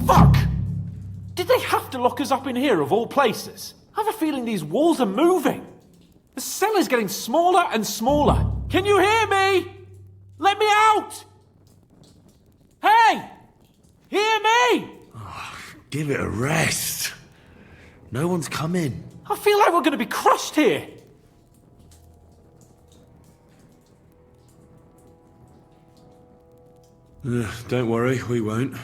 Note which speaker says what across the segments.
Speaker 1: Fuck! Did they have to lock us up in here of all places? I have a feeling these walls are moving. The cell is getting smaller and smaller. Can you hear me? Let me out! Hey! Hear me!
Speaker 2: Give it a rest. No one's come in.
Speaker 1: I feel like we're going to be crushed here.
Speaker 2: Don't worry, we won't.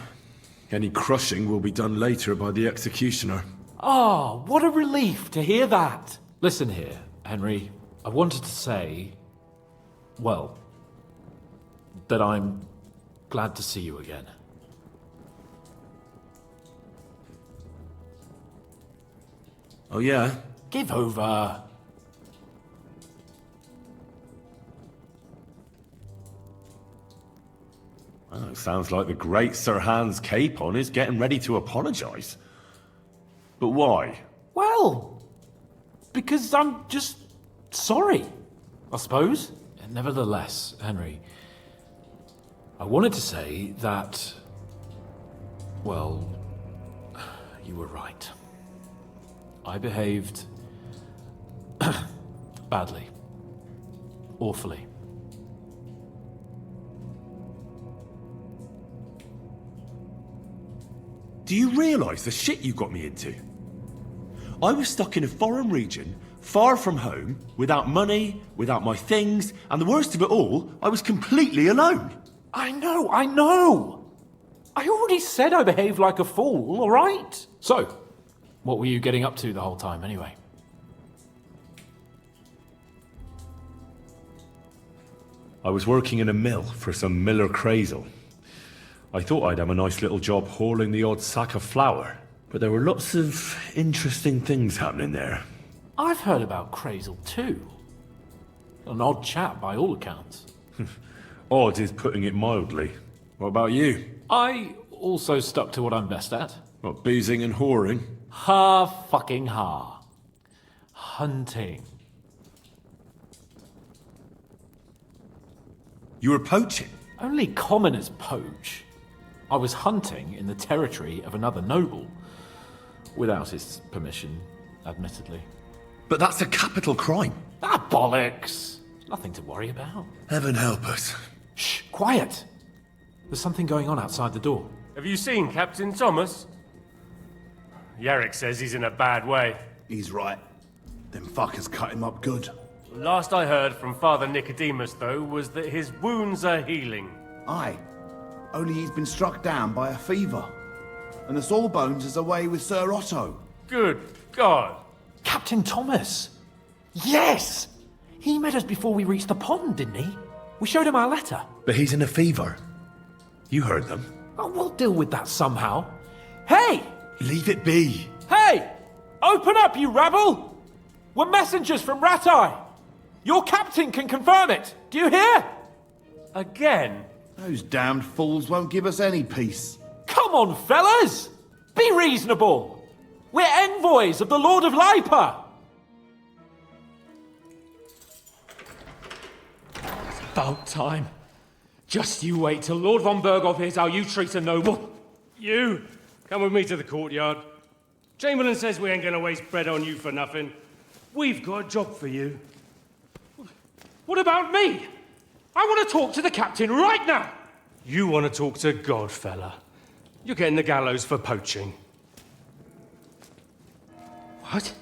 Speaker 2: Any crushing will be done later by the executioner.
Speaker 1: Oh, what a relief to hear that. Listen here, Henry. I wanted to say, well, that I'm glad to see you again.
Speaker 2: Oh yeah?
Speaker 1: Give over.
Speaker 2: Well, it sounds like the great Sir Hans Capon is getting ready to apologise. But why?
Speaker 1: Well, because I'm just sorry, I suppose. And nevertheless, Henry, I wanted to say that, well, you were right. I behaved badly. Awfully.
Speaker 2: Do you realise the shit you got me into? I was stuck in a foreign region, far from home, without money, without my things, and the worst of it all, I was completely alone.
Speaker 1: I know! I already said I behaved like a fool, all right? So, what were you getting up to the whole time, anyway?
Speaker 2: I was working in a mill for some Miller Crazel. I thought I'd have a nice little job hauling the odd sack of flour, but there were lots of interesting things happening there.
Speaker 1: I've heard about Crazel too. An odd chap by all accounts.
Speaker 2: Odd is putting it mildly. What about you?
Speaker 1: I also stuck to what I'm best at.
Speaker 2: What, boozing and whoring?
Speaker 1: Ha fucking ha. Hunting.
Speaker 2: You were poaching?
Speaker 1: Only commoners poach. I was hunting in the territory of another noble. Without his permission, admittedly.
Speaker 2: But that's a capital crime.
Speaker 1: Ah, bollocks! Nothing to worry about.
Speaker 2: Heaven help us.
Speaker 1: Shh, quiet! There's something going on outside the door.
Speaker 3: Have you seen Captain Thomas? Yarrick says he's in a bad way.
Speaker 4: He's right. Them fuckers cut him up good.
Speaker 3: Last I heard from Father Nicodemus, though, was that his wounds are healing.
Speaker 4: Aye. Only he's been struck down by a fever. And the Sawbones is away with Sir Otto.
Speaker 3: Good God!
Speaker 1: Captain Thomas! Yes! He met us before we reached the pond, didn't he? We showed him our letter.
Speaker 2: But he's in a fever. You heard them.
Speaker 1: Oh, we'll deal with that somehow. Hey!
Speaker 2: Leave it be.
Speaker 1: Hey! Open up, you rabble! We're messengers from Ratai. Your captain can confirm it. Do you hear?
Speaker 3: Again?
Speaker 4: Those damned fools won't give us any peace.
Speaker 1: Come on, fellas! Be reasonable! We're envoys of the Lord of Lipa!
Speaker 5: It's about time. Just you wait till Lord von Berghoff hears how you treat a noble.
Speaker 3: You, come with me to the courtyard. Chamberlain says we ain't gonna waste bread on you for nothing. We've got a job for you.
Speaker 5: What about me? I want to talk to the captain right now.
Speaker 3: You want to talk to God, fella. You're getting the gallows for poaching.
Speaker 5: What?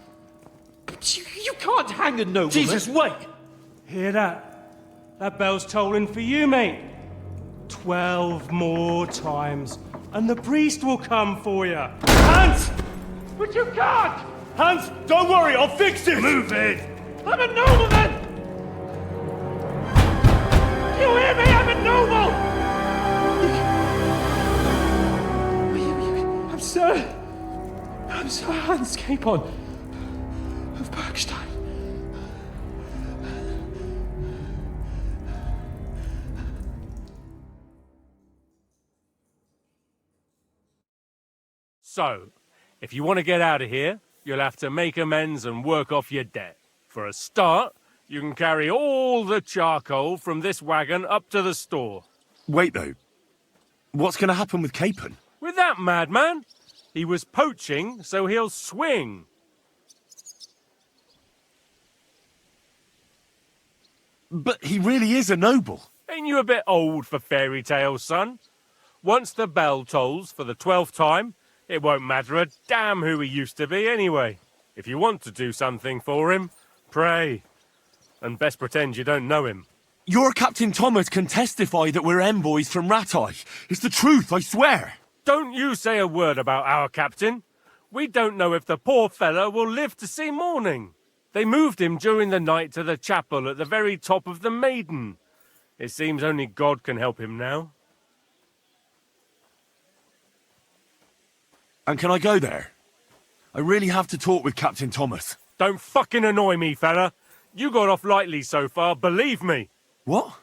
Speaker 5: But you can't hang a nobleman.
Speaker 3: Jesus, wait! Hear that? That bell's tolling for you, mate. 12 more times, and the priest will come for you. Hans!
Speaker 5: But you can't!
Speaker 3: Hans, don't worry, I'll fix it! Move it!
Speaker 5: I'm a nobleman! You hear me? I'm a noble! I'm Sir Hans Capon of Bergstein.
Speaker 3: So, if you want to get out of here, you'll have to make amends and work off your debt. For a start, you can carry all the charcoal from this wagon up to the store.
Speaker 2: Wait, though. What's going to happen with Capon?
Speaker 3: With that madman? He was poaching, so he'll swing.
Speaker 2: But he really is a noble.
Speaker 3: Ain't you a bit old for fairy tales, son? Once the bell tolls for the 12th time, it won't matter a damn who he used to be anyway. If you want to do something for him, pray. And best pretend you don't know him.
Speaker 2: Your Captain Thomas can testify that we're envoys from Ratai. It's the truth, I swear.
Speaker 3: Don't you say a word about our captain. We don't know if the poor fellow will live to see morning. They moved him during the night to the chapel at the very top of the Maiden. It seems only God can help him now.
Speaker 2: And can I go there? I really have to talk with Captain Thomas.
Speaker 3: Don't fucking annoy me, fella. You got off lightly so far, believe me.
Speaker 2: What?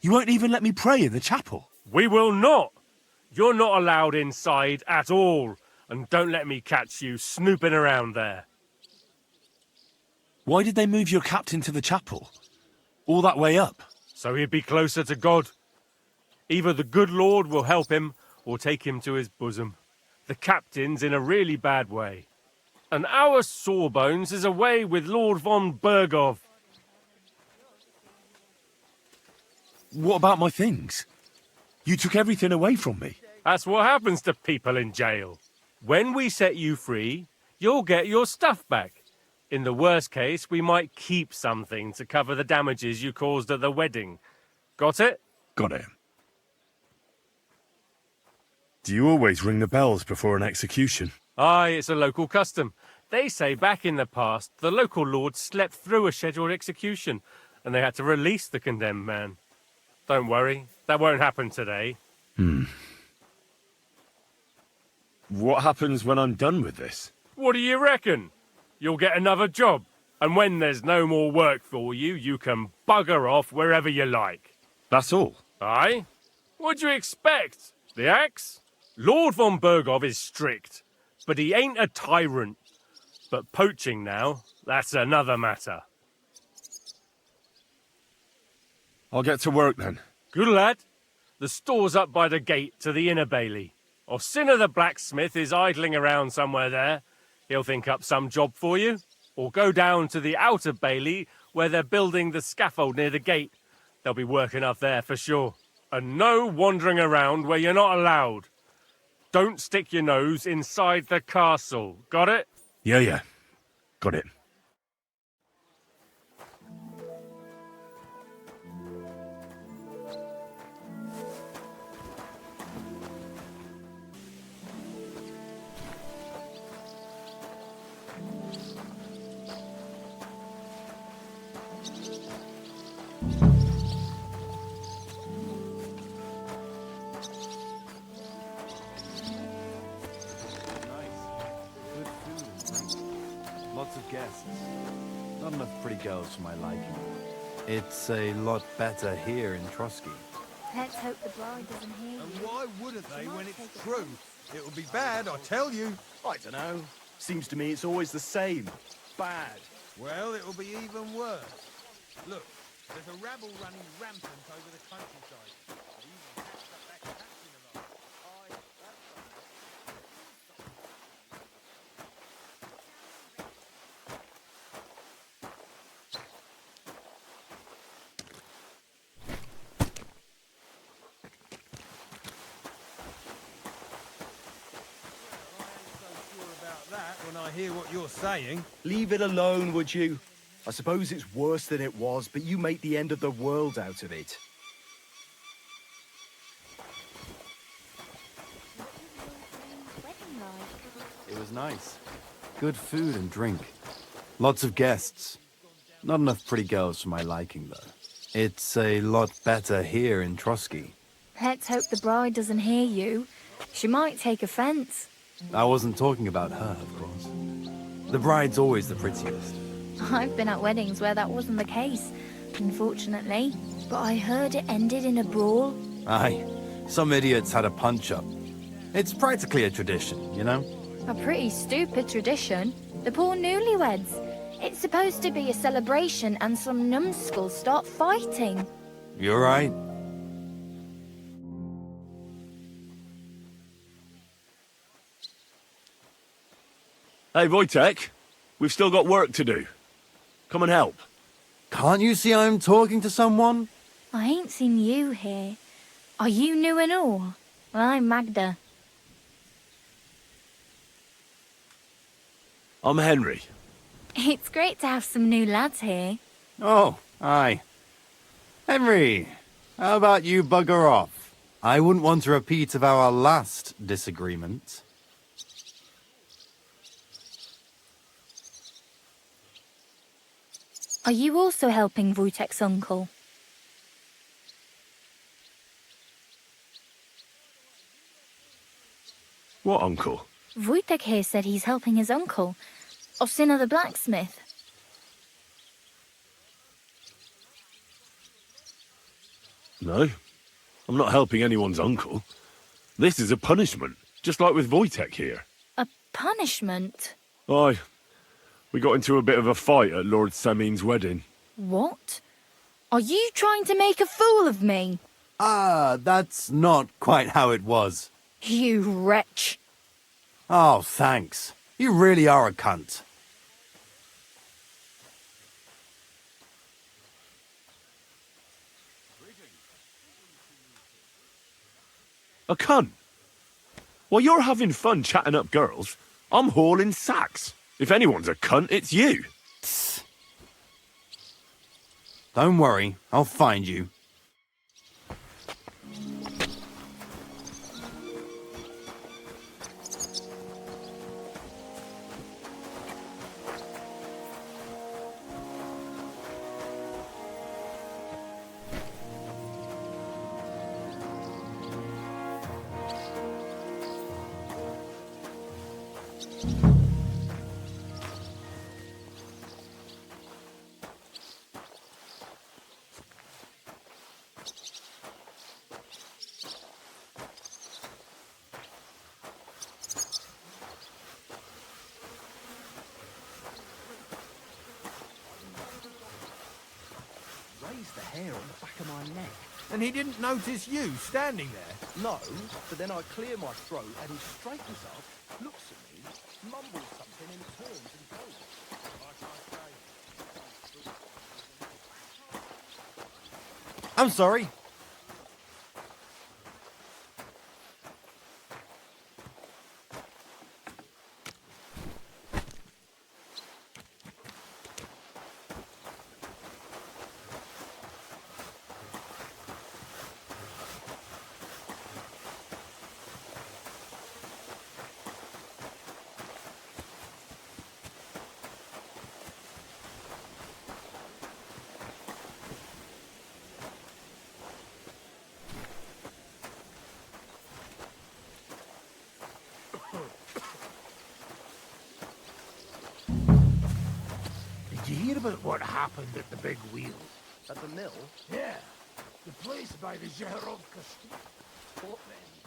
Speaker 2: You won't even let me pray in the chapel?
Speaker 3: We will not. You're not allowed inside at all. And don't let me catch you snooping around there.
Speaker 2: Why did they move your captain to the chapel? All that way up?
Speaker 3: So he'd be closer to God. Either the good Lord will help him or take him to his bosom. The captain's in a really bad way. And our Sawbones is away with Lord von Bergov.
Speaker 2: What about my things? You took everything away from me.
Speaker 3: That's what happens to people in jail. When we set you free, you'll get your stuff back. In the worst case, we might keep something to cover the damages you caused at the wedding. Got it?
Speaker 2: Got it. Do you always ring the bells before an execution?
Speaker 3: Aye, it's a local custom. They say back in the past, the local lord slept through a scheduled execution, and they had to release the condemned man. Don't worry, that won't happen today.
Speaker 2: What happens when I'm done with this?
Speaker 3: What do you reckon? You'll get another job, and when there's no more work for you, you can bugger off wherever you like.
Speaker 2: That's all?
Speaker 3: Aye? What'd you expect? The axe? Lord von Bergov is strict, but he ain't a tyrant. But poaching now, that's another matter.
Speaker 2: I'll get to work then.
Speaker 3: Good lad. The store's up by the gate to the inner bailey. Orsina the blacksmith is idling around somewhere there. He'll think up some job for you. Or go down to the outer bailey where they're building the scaffold near the gate. They'll be working up there for sure. And no wandering around where you're not allowed. Don't stick your nose inside the castle. Got it?
Speaker 2: Yeah. Got it.
Speaker 6: Lots of guests. Not enough pretty girls for my liking. It's a lot better here in Trotsky.
Speaker 7: Let's hope the bride doesn't hear you.
Speaker 8: And why wouldn't they when it's true? It'll be bad, I tell you.
Speaker 9: I don't know. Seems to me it's always the same. Bad.
Speaker 8: Well, it'll be even worse. Look, there's a rabble running rampant over the countryside. They even catched up that captain of ours. When I hear what you're saying.
Speaker 9: Leave it alone, would you? I suppose it's worse than it was, but you make the end of the world out of it.
Speaker 7: Wedding like?
Speaker 6: It was nice. Good food and drink. Lots of guests. Not enough pretty girls for my liking, though. It's a lot better here in Trotsky.
Speaker 7: Let's hope the bride doesn't hear you. She might take offense.
Speaker 6: I wasn't talking about her, of course. The bride's always the prettiest.
Speaker 7: I've been at weddings where that wasn't the case, unfortunately. But I heard it ended in a brawl.
Speaker 6: Aye, some idiots had a punch-up. It's practically a tradition, you know?
Speaker 7: A pretty stupid tradition. The poor newlyweds. It's supposed to be a celebration and some numbskulls start fighting.
Speaker 6: You're right.
Speaker 2: Hey, Wojtek, we've still got work to do. Come and help.
Speaker 6: Can't you see I'm talking to someone?
Speaker 7: I ain't seen you here. Are you new and all? Well, I'm Magda.
Speaker 2: I'm Henry.
Speaker 7: It's great to have some new lads here.
Speaker 6: Oh, aye. Henry, how about you bugger off? I wouldn't want a repeat of our last disagreement.
Speaker 7: Are you also helping Wojtek's uncle?
Speaker 2: What uncle?
Speaker 7: Wojtek here said he's helping his uncle, Osina the blacksmith.
Speaker 2: No, I'm not helping anyone's uncle. This is a punishment, just like with Wojtek here.
Speaker 7: A punishment?
Speaker 2: Aye. We got into a bit of a fight at Lord Samin's wedding.
Speaker 7: What? Are you trying to make a fool of me?
Speaker 6: That's not quite how it was.
Speaker 7: You wretch.
Speaker 6: Oh, thanks. You really are a cunt.
Speaker 2: A cunt? While you're having fun chatting up girls, I'm hauling sacks. If anyone's a cunt, it's you.
Speaker 6: Don't worry, I'll find you.
Speaker 9: Raised the hair on the back of my neck.
Speaker 8: And he didn't notice you standing there.
Speaker 9: No, but then I clear my throat and he straightens up, looks at me, mumbles something and turns and goes.
Speaker 6: I'm sorry.
Speaker 8: Did you hear about what happened at the big wheel?
Speaker 9: At the mill,
Speaker 8: Yeah, the place by the Zherovka Street.
Speaker 9: what then?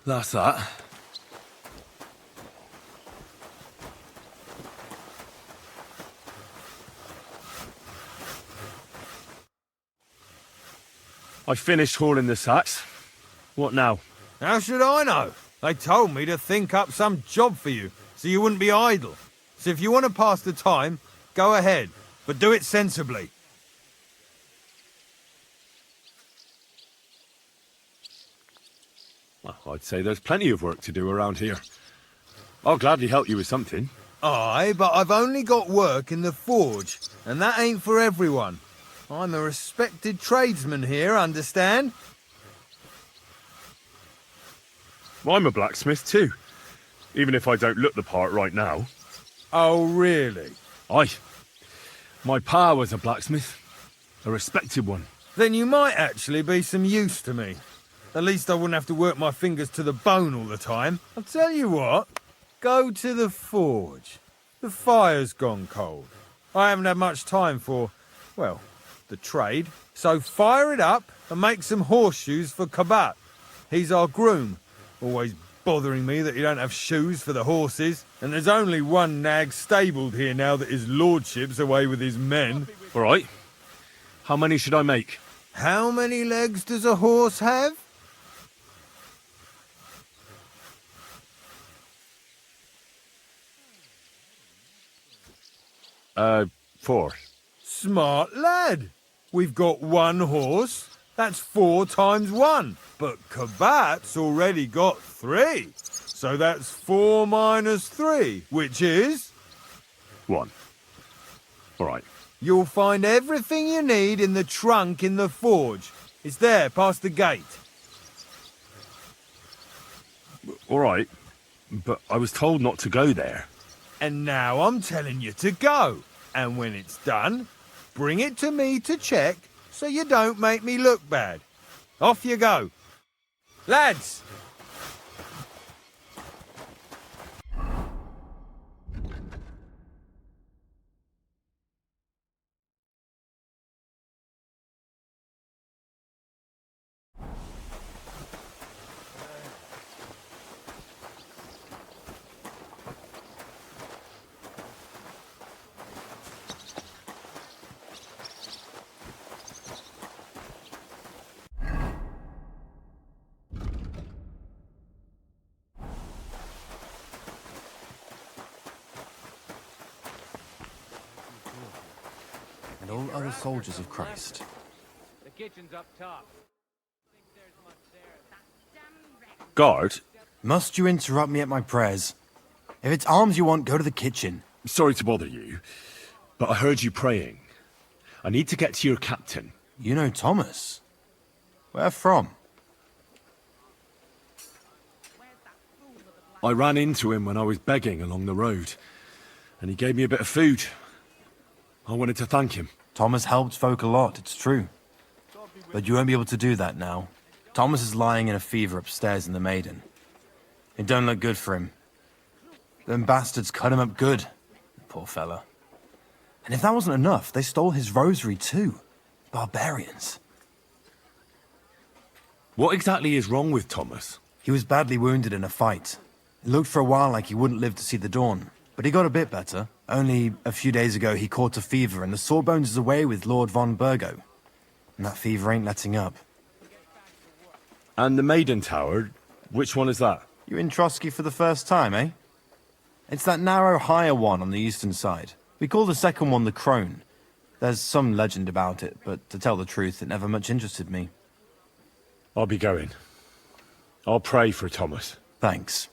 Speaker 2: That's that. I finished hauling the sacks. What now?
Speaker 8: How should I know? They told me to think up some job for you, so you wouldn't be idle. So if you want to pass the time, go ahead, but do it sensibly.
Speaker 2: Well, I'd say there's plenty of work to do around here. I'll gladly help you with something.
Speaker 8: Aye, but I've only got work in the forge, and that ain't for everyone. I'm a respected tradesman here, understand?
Speaker 2: I'm a blacksmith too, even if I don't look the part right now.
Speaker 8: Oh, really?
Speaker 2: Aye. My pa was a blacksmith, a respected one.
Speaker 8: then you might actually be some use to me. At least I wouldn't have to work my fingers to the bone all the time. I'll tell you what, go to the forge. The fire's gone cold. I haven't had much time for, well, the trade. So fire it up and make some horseshoes for Kabat. He's our groom, always bothering me that he don't have shoes for the horses. And there's only one nag stabled here now that his lordship's away with his men.
Speaker 2: All right. How many should I make?
Speaker 8: How many legs does a horse have?
Speaker 2: Four.
Speaker 8: Smart lad. We've got one horse. That's 4 times 1. But Kabat's already got 3. So that's 4 minus 3, which is...
Speaker 2: 1. All right.
Speaker 8: You'll find everything you need in the trunk in the forge. It's there, past the gate.
Speaker 2: All right. But I was told not to go there.
Speaker 8: And now I'm telling you to go. And when it's done, bring it to me to check so you don't make me look bad. Off you go. Lads!
Speaker 6: And all other soldiers of Christ.
Speaker 3: The kitchen's up top.
Speaker 2: Guard?
Speaker 6: Must you interrupt me at my prayers? If it's arms you want, go to the kitchen.
Speaker 2: Sorry to bother you, but I heard you praying. I need to get to your captain.
Speaker 6: You know Thomas? Where from?
Speaker 2: I ran into him when I was begging along the road, and he gave me a bit of food. I wanted to thank him.
Speaker 6: Thomas helped folk a lot, it's true. But you won't be able to do that now. Thomas is lying in a fever upstairs in the Maiden. It don't look good for him. Them bastards cut him up good, poor fella. And if that wasn't enough, they stole his rosary too. Barbarians.
Speaker 2: What exactly is wrong with Thomas?
Speaker 6: He was badly wounded in a fight. It looked for a while like he wouldn't live to see the dawn. But he got a bit better. Only a few days ago he caught a fever and the Sawbones is away with Lord von Burgo. And that fever ain't letting up.
Speaker 2: And the Maiden Tower, which one is that?
Speaker 6: You're in Trotsky for the first time, eh? It's that narrow, higher one on the eastern side. We call the second one the Crone. There's some legend about it, but to tell the truth, it never much interested me.
Speaker 2: I'll be going. I'll pray for Thomas.
Speaker 6: Thanks.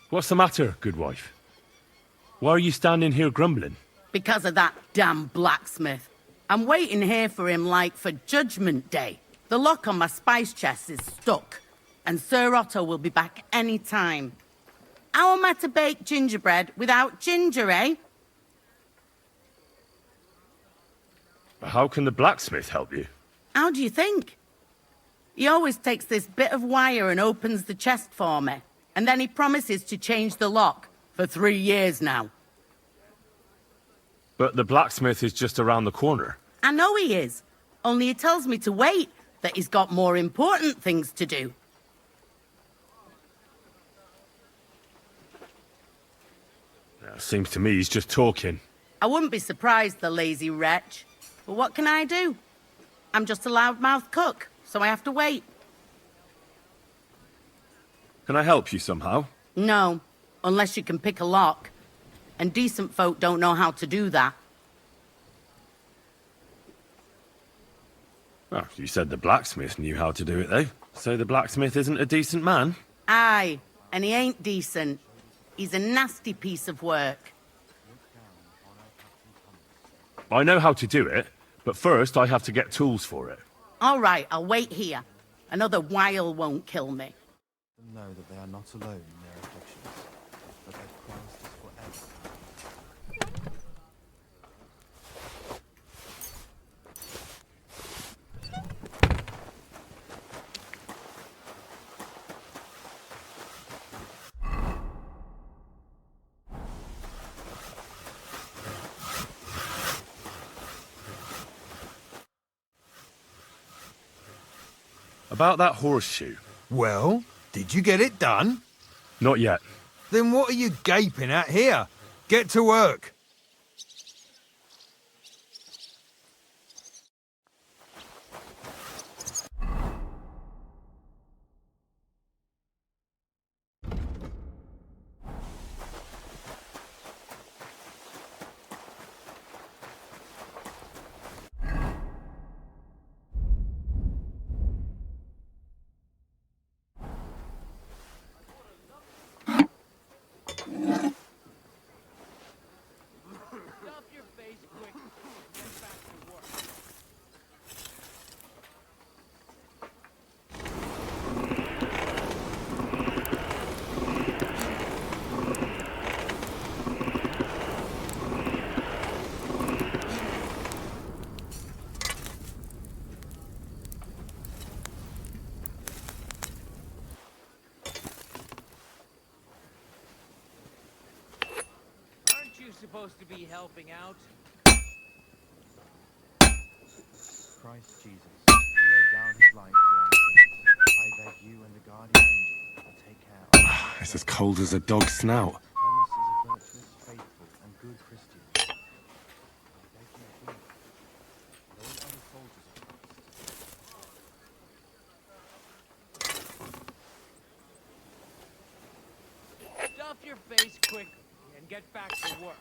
Speaker 2: What's the matter, good wife? Why are you standing here grumbling?
Speaker 10: Because of that damn blacksmith. I'm waiting here for him like for Judgment Day. The lock on my spice chest is stuck, and Sir Otto will be back any time. How am I to bake gingerbread without ginger, eh?
Speaker 2: How can the blacksmith help you?
Speaker 10: How do you think? He always takes this bit of wire and opens the chest for me, and then he promises to change the lock for 3 years now.
Speaker 2: But the blacksmith is just around the corner.
Speaker 10: I know he is, only he tells me to wait, that he's got more important things to do.
Speaker 2: Seems to me he's just talking.
Speaker 10: I wouldn't be surprised, the lazy wretch. But what can I do? I'm just a loudmouth cook, so I have to wait.
Speaker 2: Can I help you somehow?
Speaker 10: No, unless you can pick a lock. And decent folk don't know how to do that.
Speaker 2: Well, you said the blacksmith knew how to do it, though. So the blacksmith isn't a decent man?
Speaker 10: Aye, and he ain't decent. He's a nasty piece of work.
Speaker 2: I know how to do it, but first I have to get tools for it.
Speaker 10: All right, I'll wait here. Another while won't kill me.
Speaker 6: Know that they are not alone in their afflictions, but that Christ is forever.
Speaker 2: About that horseshoe.
Speaker 8: Well, did you get it done?
Speaker 2: Not yet.
Speaker 8: Then what are you gaping at here? Get to work.
Speaker 9: Supposed to be helping out.
Speaker 6: Christ Jesus, who laid down his life for our sins, I beg you and the guardian angel will take care of
Speaker 2: It's as cold as a dog's snout.
Speaker 6: Thomas is a virtuous, faithful, and good Christian. I beg you, please, and all other soldiers of Christ.
Speaker 9: Stuff your face quick and get back to work.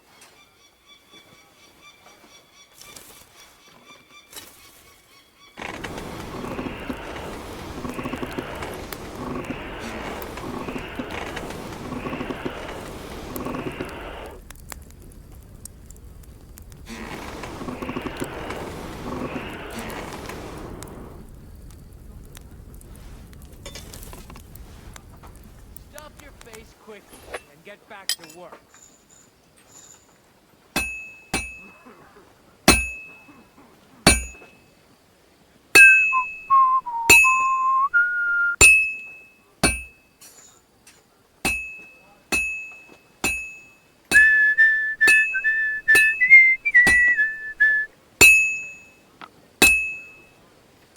Speaker 9: Stuff your face quick and get back to work.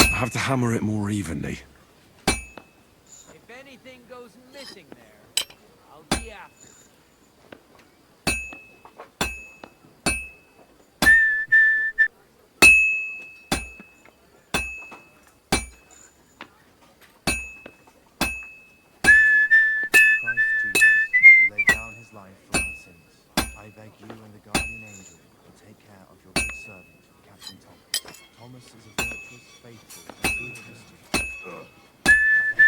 Speaker 2: I have to hammer it more evenly.
Speaker 9: If anything goes missing there, I'll be after it.
Speaker 6: Christ Jesus, who laid down his life for our sins, I beg you and the guardian angel will take care of your good servant, Captain Thomas. Thomas is a virtuous, faithful, and good Christian.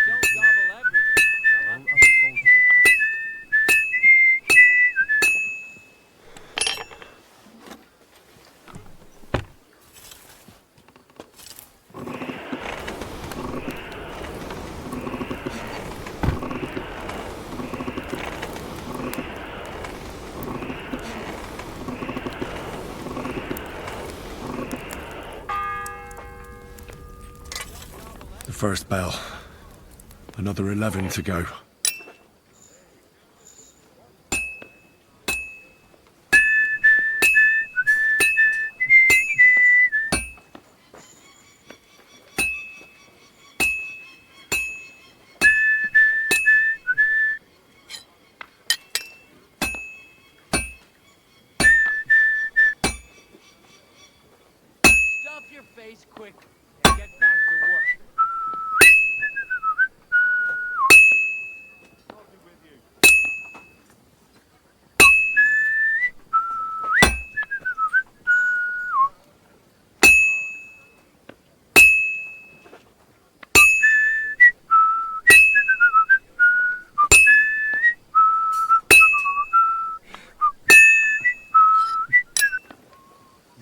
Speaker 9: Don't gobble everything,
Speaker 6: All
Speaker 9: fella.
Speaker 6: other soldiers of Christ.
Speaker 2: The first bell. Another 11 to go.
Speaker 9: Stuff your face quick and get back to work.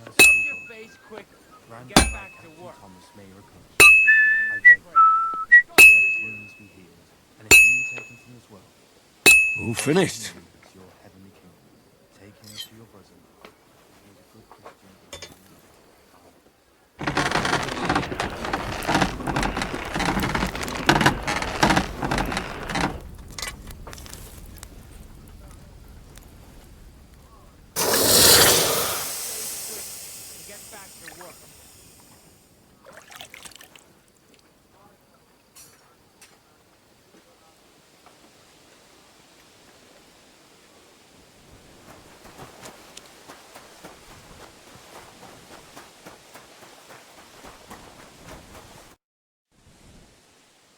Speaker 9: Stuff your face quick and get back to work.
Speaker 2: All finished.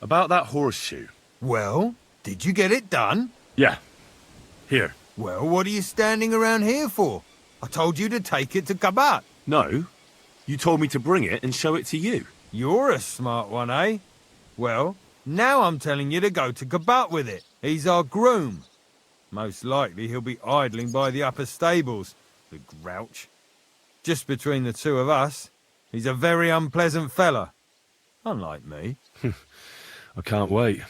Speaker 2: About that horseshoe.
Speaker 8: Well, did you get it done?
Speaker 2: Yeah. Here.
Speaker 8: Well, what are you standing around here for? I told you to take it to Kabat.
Speaker 2: No. You told me to bring it and show it to you.
Speaker 8: You're a smart one, eh? Well, now I'm telling you to go to Kabat with it. He's our groom. Most likely he'll be idling by the upper stables, the grouch. Just between the two of us, he's a very unpleasant fella. Unlike me.
Speaker 2: I can't wait.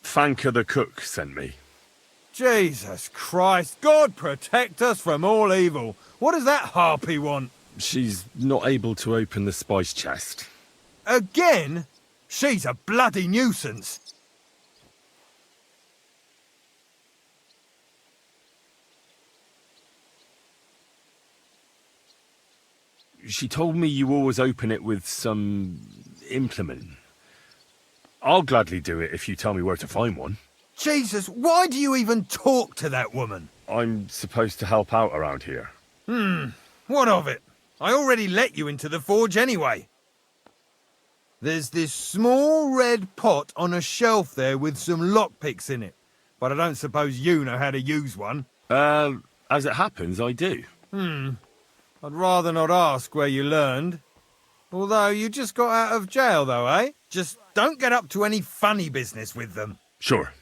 Speaker 2: Fanka the cook sent me.
Speaker 8: Jesus Christ, God protect us from all evil. What does that harpy want?
Speaker 2: She's not able to open the spice chest.
Speaker 8: Again? She's a bloody nuisance.
Speaker 2: She told me you always open it with some implement. I'll gladly do it if you tell me where to find one.
Speaker 8: Jesus, why do you even talk to that woman?
Speaker 2: I'm supposed to help out around here.
Speaker 8: What of it? I already let you into the forge anyway. There's this small red pot on a shelf there with some lockpicks in it. But I don't suppose you know how to use one.
Speaker 2: As it happens, I do.
Speaker 8: I'd rather not ask where you learned. Although you just got out of jail though, eh? Just don't get up to any funny business with them.
Speaker 2: Sure.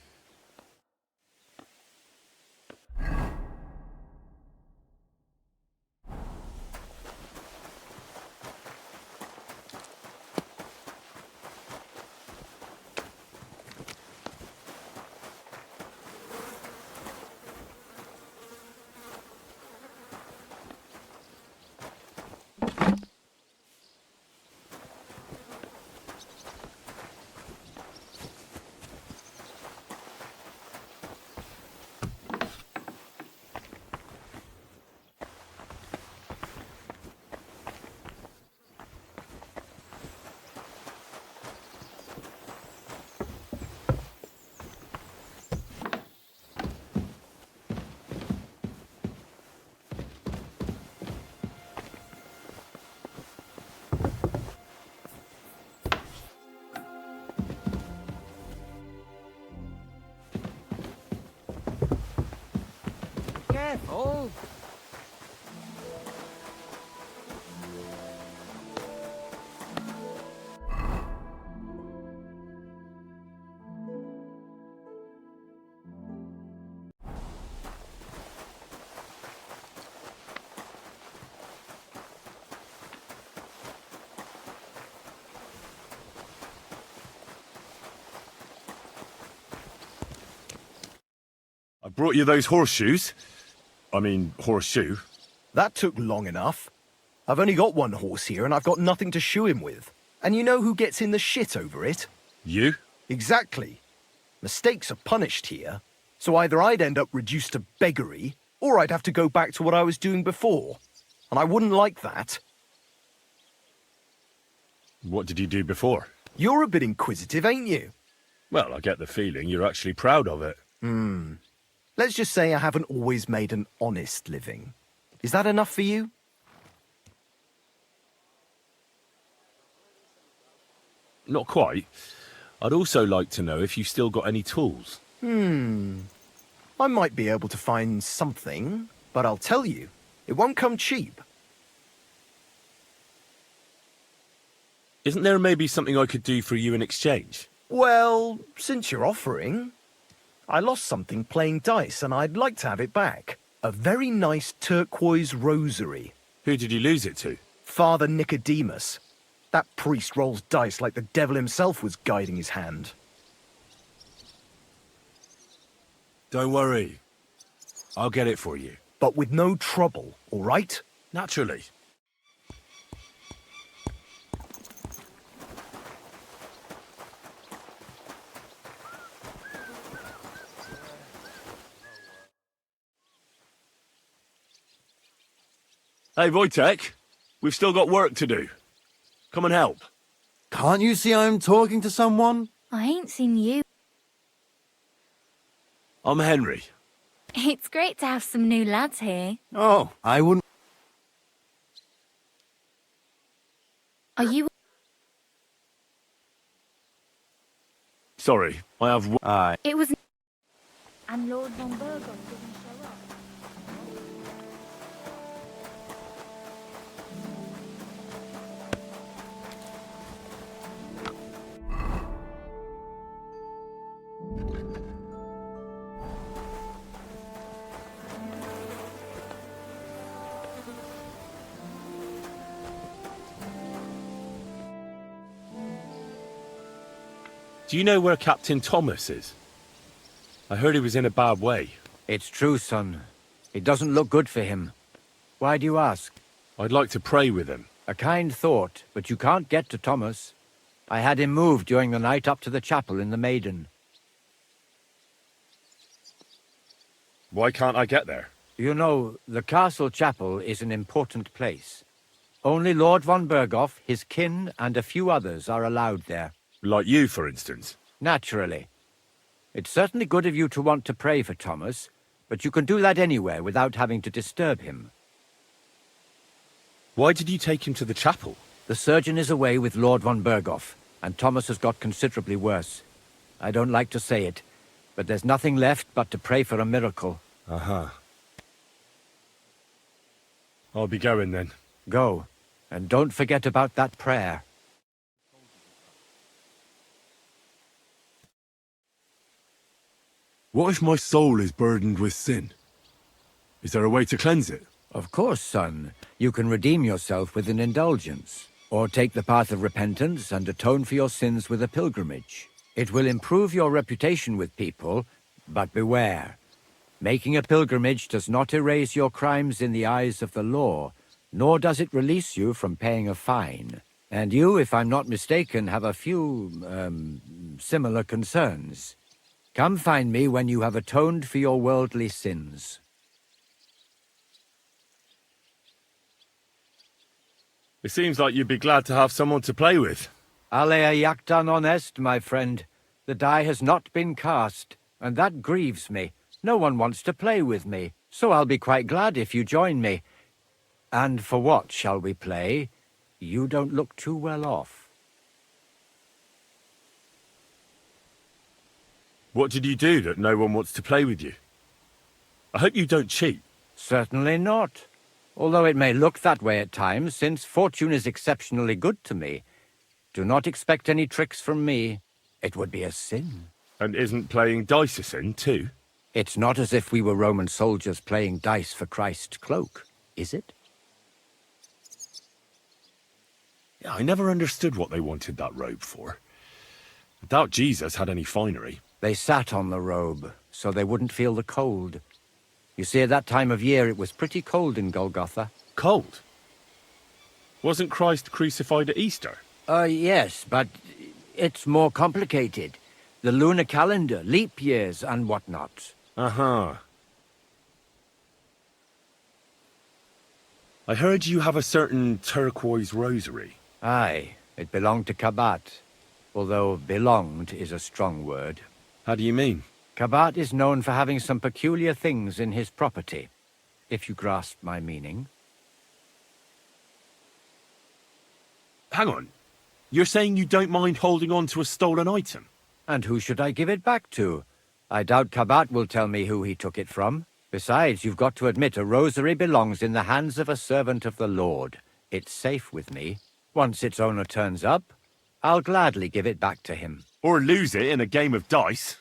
Speaker 9: Careful.
Speaker 2: I brought you those horseshoes. I mean, horseshoe.
Speaker 11: That took long enough. I've only got one horse here and I've got nothing to shoe him with. And you know who gets in the shit over it?
Speaker 2: You?
Speaker 11: Exactly. Mistakes are punished here. So either I'd end up reduced to beggary, or I'd have to go back to what I was doing before. And I wouldn't like that.
Speaker 2: What did you do before?
Speaker 11: You're a bit inquisitive, ain't you?
Speaker 2: Well, I get the feeling you're actually proud of it.
Speaker 11: Let's just say I haven't always made an honest living. Is that enough for you?
Speaker 2: Not quite. I'd also like to know if you've still got any tools.
Speaker 11: I might be able to find something, but I'll tell you, it won't come cheap.
Speaker 2: Isn't there maybe something I could do for you in exchange?
Speaker 11: Well, since you're offering, I lost something playing dice and I'd like to have it back. A very nice turquoise rosary.
Speaker 2: Who did you lose it to?
Speaker 11: Father Nicodemus. That priest rolls dice like the devil himself was guiding his hand.
Speaker 2: Don't worry. I'll get it for you.
Speaker 11: But with no trouble, all right?
Speaker 2: Naturally. Hey, Wojtek. We've still got work to do. Come and help.
Speaker 12: Can't you see I'm talking to someone?
Speaker 7: I ain't seen you.
Speaker 2: I'm Henry.
Speaker 7: It's great to have some new lads here.
Speaker 12: Oh, I wouldn't...
Speaker 7: Are you...
Speaker 2: Sorry, I have...
Speaker 12: Aye.
Speaker 7: It was... And Lord von Burgos didn't show up.
Speaker 2: Do you know where Captain Thomas is? I heard he was in a bad way.
Speaker 13: It's true, son. It doesn't look good for him. Why do you ask?
Speaker 2: I'd like to pray with him.
Speaker 13: A kind thought, but you can't get to Thomas. I had him moved during the night up to the chapel in the Maiden.
Speaker 2: Why can't I get there?
Speaker 13: You know, the castle chapel is an important place. Only Lord von Berghoff, his kin, and a few others are allowed there.
Speaker 2: Like you, for instance.
Speaker 13: Naturally. It's certainly good of you to want to pray for Thomas, but you can do that anywhere without having to disturb him.
Speaker 2: Why did you take him to the chapel?
Speaker 13: The surgeon is away with Lord von Berghoff, and Thomas has got considerably worse. I don't like to say it, but there's nothing left but to pray for a miracle.
Speaker 2: Uh-huh. I'll be going then.
Speaker 13: Go, and don't forget about that prayer.
Speaker 2: What if my soul is burdened with sin? Is there a way to cleanse it?
Speaker 13: Of course, son. You can redeem yourself with an indulgence, or take the path of repentance and atone for your sins with a pilgrimage. It will improve your reputation with people, but beware. Making a pilgrimage does not erase your crimes in the eyes of the law, nor does it release you from paying a fine. And you, if I'm not mistaken, have a few, similar concerns. Come find me when you have atoned for your worldly sins.
Speaker 2: It seems like you'd be glad to have someone to play with.
Speaker 13: Alea jactan honest, my friend. The die has not been cast, and that grieves me. No one wants to play with me, so I'll be quite glad if you join me. And for what shall we play? You don't look too well off.
Speaker 2: What did you do that no one wants to play with you? I hope you don't cheat.
Speaker 13: Certainly not. Although it may look that way at times, since fortune is exceptionally good to me. Do not expect any tricks from me. It would be a sin.
Speaker 2: And isn't playing dice a sin, too?
Speaker 13: It's not as if we were Roman soldiers playing dice for Christ's cloak, is it?
Speaker 2: Yeah, I never understood what they wanted that robe for. I doubt Jesus had any finery.
Speaker 13: They sat on the robe, so they wouldn't feel the cold. You see, at that time of year, it was pretty cold in Golgotha.
Speaker 2: Cold? Wasn't Christ crucified at Easter?
Speaker 13: Yes, but it's more complicated. The lunar calendar, leap years, and whatnot.
Speaker 2: Uh-huh. I heard you have a certain turquoise rosary.
Speaker 13: Aye, it belonged to Kabat, although belonged is a strong word.
Speaker 2: How do you mean?
Speaker 13: Kabat is known for having some peculiar things in his property, if you grasp my meaning.
Speaker 2: Hang on. You're saying you don't mind holding on to a stolen item?
Speaker 13: And who should I give it back to? I doubt Kabat will tell me who he took it from. Besides, you've got to admit a rosary belongs in the hands of a servant of the Lord. It's safe with me. Once its owner turns up, I'll gladly give it back to him.
Speaker 2: Or lose it in a game of dice.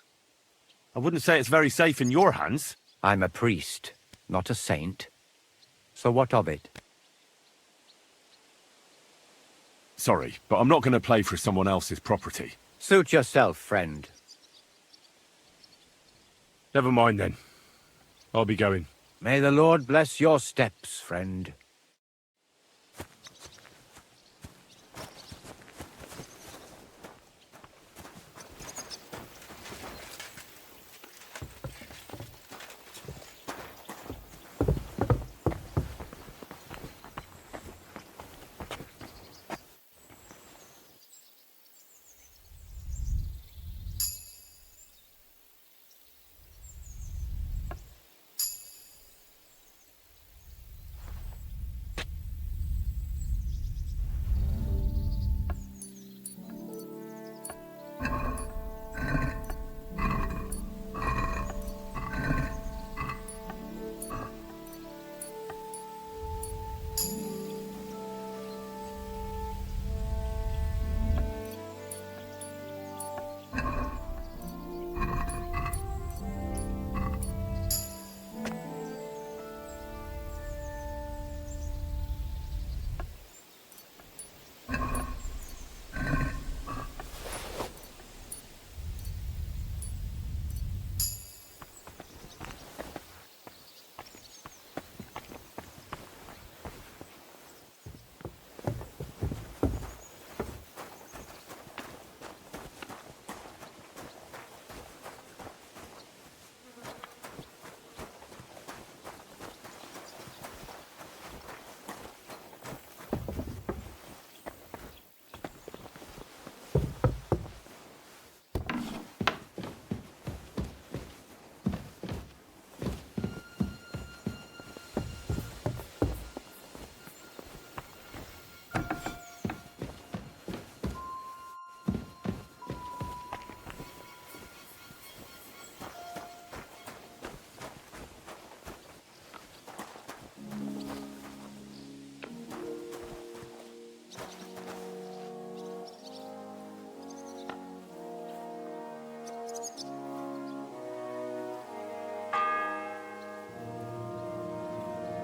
Speaker 2: I wouldn't say it's very safe in your hands.
Speaker 13: I'm a priest, not a saint. So what of it?
Speaker 2: Sorry, but I'm not going to play for someone else's property.
Speaker 13: Suit yourself, friend.
Speaker 2: Never mind then. I'll be going.
Speaker 13: May the Lord bless your steps, friend.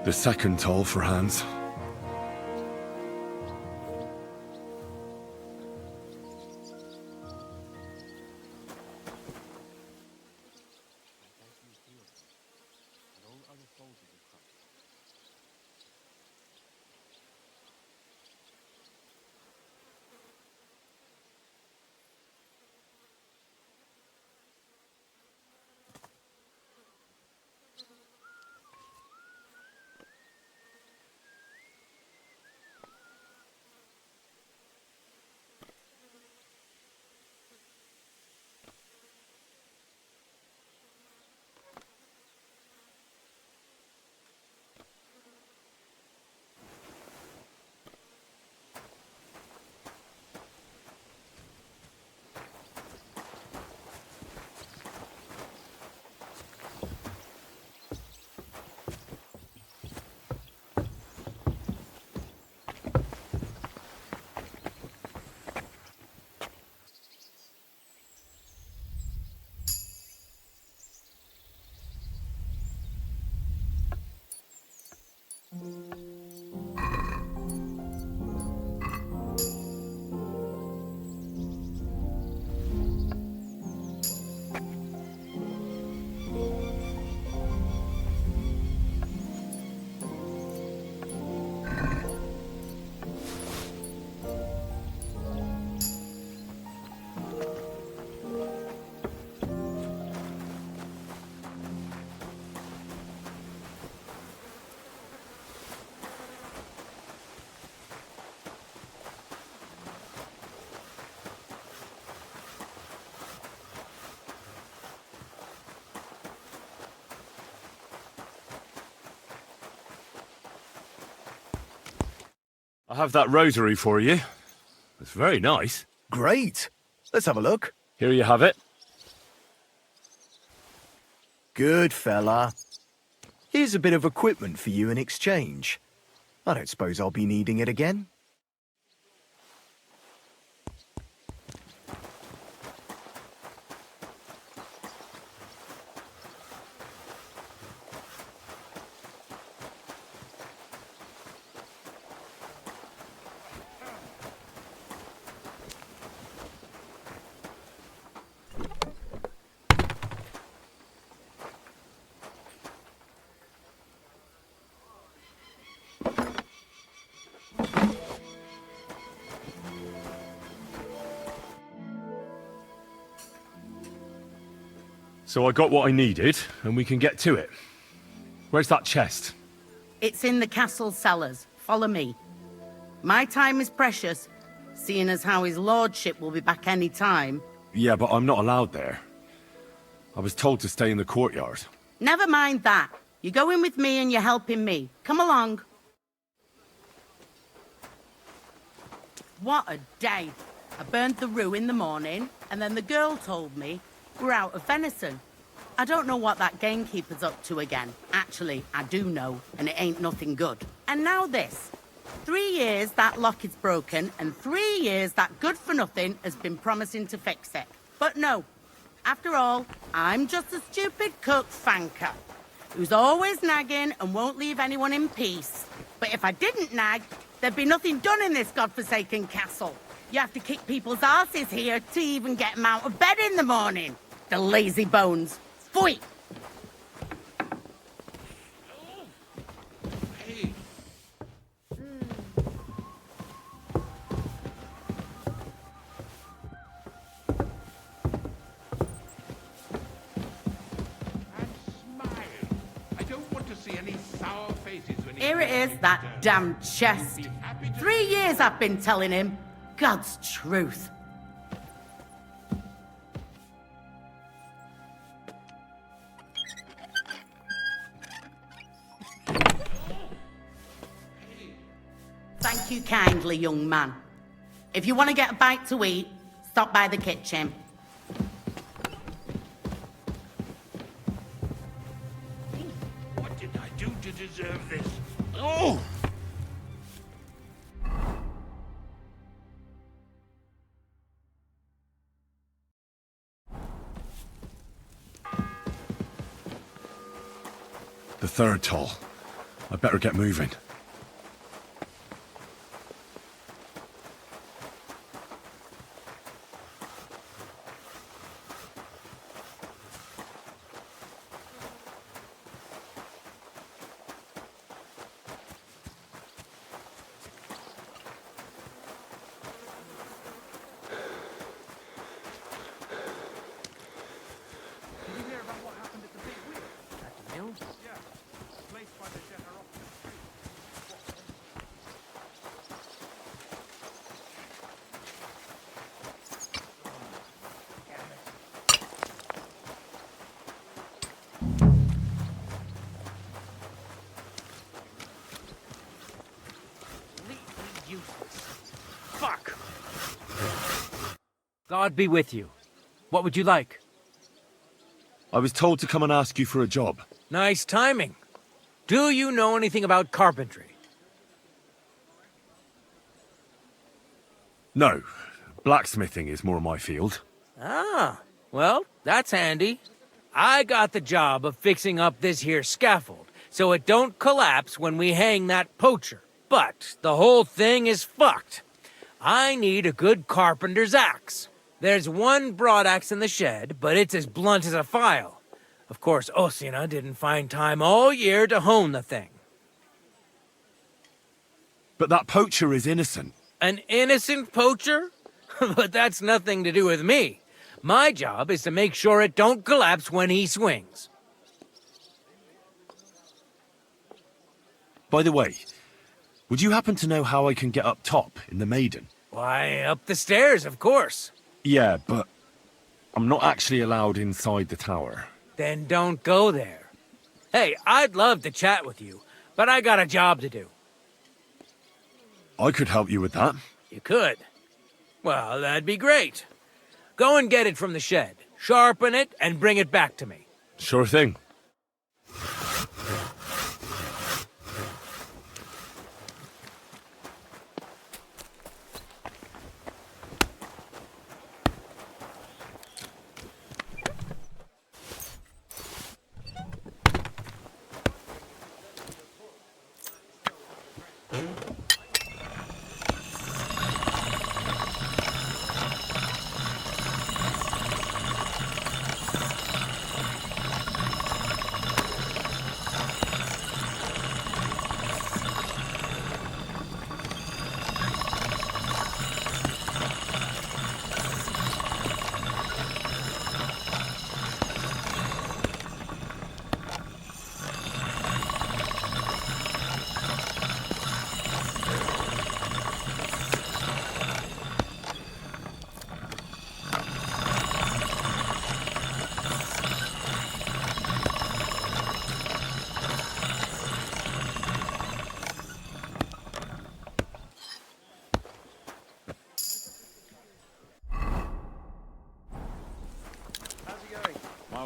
Speaker 2: The second toll for Hans. I have that rosary for you. It's very nice.
Speaker 11: Great. Let's have a look.
Speaker 2: Here you have it.
Speaker 11: Good fella. Here's a bit of equipment for you in exchange. I don't suppose I'll be needing it again.
Speaker 2: So I got what I needed, and we can get to it. Where's that chest?
Speaker 10: It's in the castle cellars. Follow me. My time is precious, seeing as how his lordship will be back any time.
Speaker 2: Yeah, but I'm not allowed there. I was told to stay in the courtyard.
Speaker 10: Never mind that. You're going with me and you're helping me. Come along. What a day. I burned the rue in the morning, and then the girl told me we're out of venison. I don't know what that gamekeeper's up to again. Actually, I do know, and it ain't nothing good. And now this. 3 years that lock is broken, and 3 years that good-for-nothing has been promising to fix it. But no. After all, I'm just a stupid cook fanker who's always nagging and won't leave anyone in peace. But if I didn't nag, there'd be nothing done in this godforsaken castle. You have to kick people's asses here to even get them out of bed in the morning. The lazy bones. Pfui! Here it is, that damn chest. 3 years I've been telling him. God's truth. Thank you kindly, young man. If you want to get a bite to eat, stop by the kitchen.
Speaker 2: What did I do to deserve this? Oh! The third toll. I better get moving.
Speaker 14: Fuck! God be with you. What would you like?
Speaker 2: I was told to come and ask you for a job.
Speaker 14: Nice timing. Do you know anything about carpentry?
Speaker 2: No. Blacksmithing is more my field.
Speaker 14: Ah, well, that's handy. I got the job of fixing up this here scaffold, so it don't collapse when we hang that poacher. But the whole thing is fucked. I need a good carpenter's axe. There's one broadaxe in the shed, but it's as blunt as a file. Of course, Osina didn't find time all year to hone the thing.
Speaker 2: But that poacher is innocent.
Speaker 14: An innocent poacher? But that's nothing to do with me. My job is to make sure it don't collapse when he swings.
Speaker 2: By the way, would you happen to know how I can get up top in the Maiden?
Speaker 14: Why, up the stairs, of course.
Speaker 2: Yeah, but I'm not actually allowed inside the tower.
Speaker 14: Then don't go there. Hey, I'd love to chat with you, but I got a job to do.
Speaker 2: I could help you with that.
Speaker 14: You could? Well, that'd be great. Go and get it from the shed, sharpen it, and bring it back to me.
Speaker 2: Sure thing.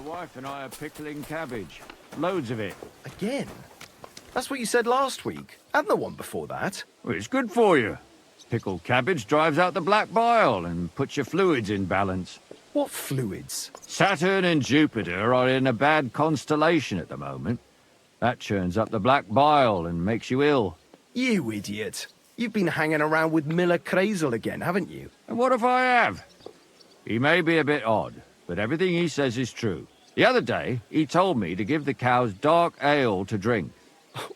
Speaker 15: wife and I are pickling cabbage. Loads of it.
Speaker 11: Again? That's what you said last week, and the one before that.
Speaker 15: Well, it's good for you. Pickled cabbage drives out the black bile and puts your fluids in balance.
Speaker 11: What fluids?
Speaker 15: Saturn and Jupiter are in a bad constellation at the moment. That churns up the black bile and makes you ill.
Speaker 11: You idiot. You've been hanging around with Miller Crazel again, haven't you?
Speaker 15: And what if I have? He may be a bit odd, but everything he says is true. The other day, he told me to give the cows dark ale to drink.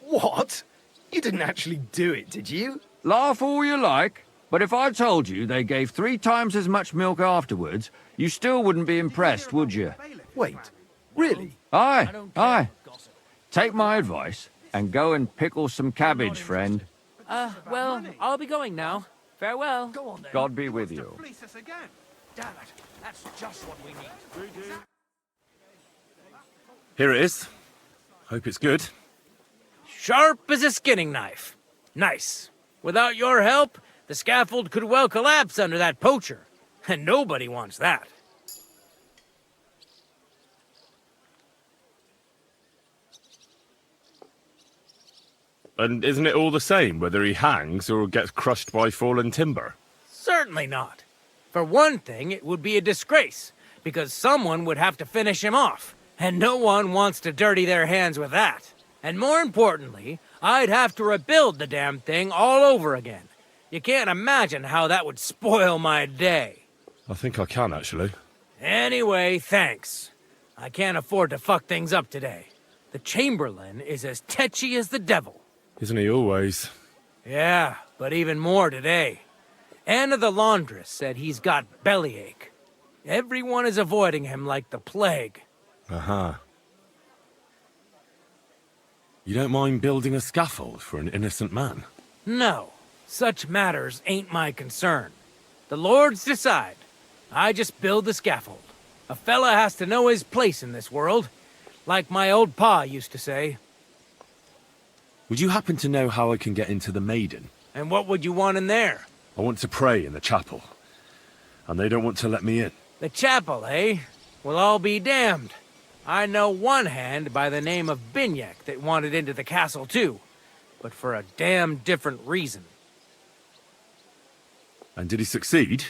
Speaker 11: What? You didn't actually do it, did you?
Speaker 15: Laugh all you like, but if I told you they gave 3 times as much milk afterwards, you still wouldn't be impressed, would you?
Speaker 11: Wait, really?
Speaker 15: Aye. Take my advice and go and pickle some cabbage, friend.
Speaker 14: Well, I'll be going now. Farewell.
Speaker 9: Go on then.
Speaker 15: God be with you.
Speaker 9: Fleece us again. Damn it. That's just what we need.
Speaker 1: Here it is. Hope it's good.
Speaker 14: Sharp as a skinning knife. Nice. Without your help, the scaffold could well collapse under that poacher. And nobody wants that.
Speaker 1: And isn't it all the same whether he hangs or gets crushed by fallen timber?
Speaker 14: Certainly not. For one thing, it would be a disgrace, because someone would have to finish him off, and no one wants to dirty their hands with that. And more importantly, I'd have to rebuild the damn thing all over again. You can't imagine how that would spoil my day.
Speaker 1: I think I can, actually.
Speaker 14: Anyway, thanks. I can't afford to fuck things up today. The Chamberlain is as tetchy as the devil.
Speaker 1: Isn't he always?
Speaker 14: Yeah, but even more today. Anna the laundress said he's got bellyache. Everyone is avoiding him like the plague.
Speaker 1: Uh-huh. You don't mind building a scaffold for an innocent man?
Speaker 14: No, such matters ain't my concern. The lords decide. I just build the scaffold. A fella has to know his place in this world, like my old pa used to say.
Speaker 1: Would you happen to know how I can get into the Maiden?
Speaker 14: And what would you want in there?
Speaker 1: I want to pray in the chapel, and they don't want to let me in.
Speaker 14: The chapel, eh? Well, I'll be damned. I know one hand by the name of Binyak that wanted into the castle too, but for a damn different reason.
Speaker 1: And did he succeed?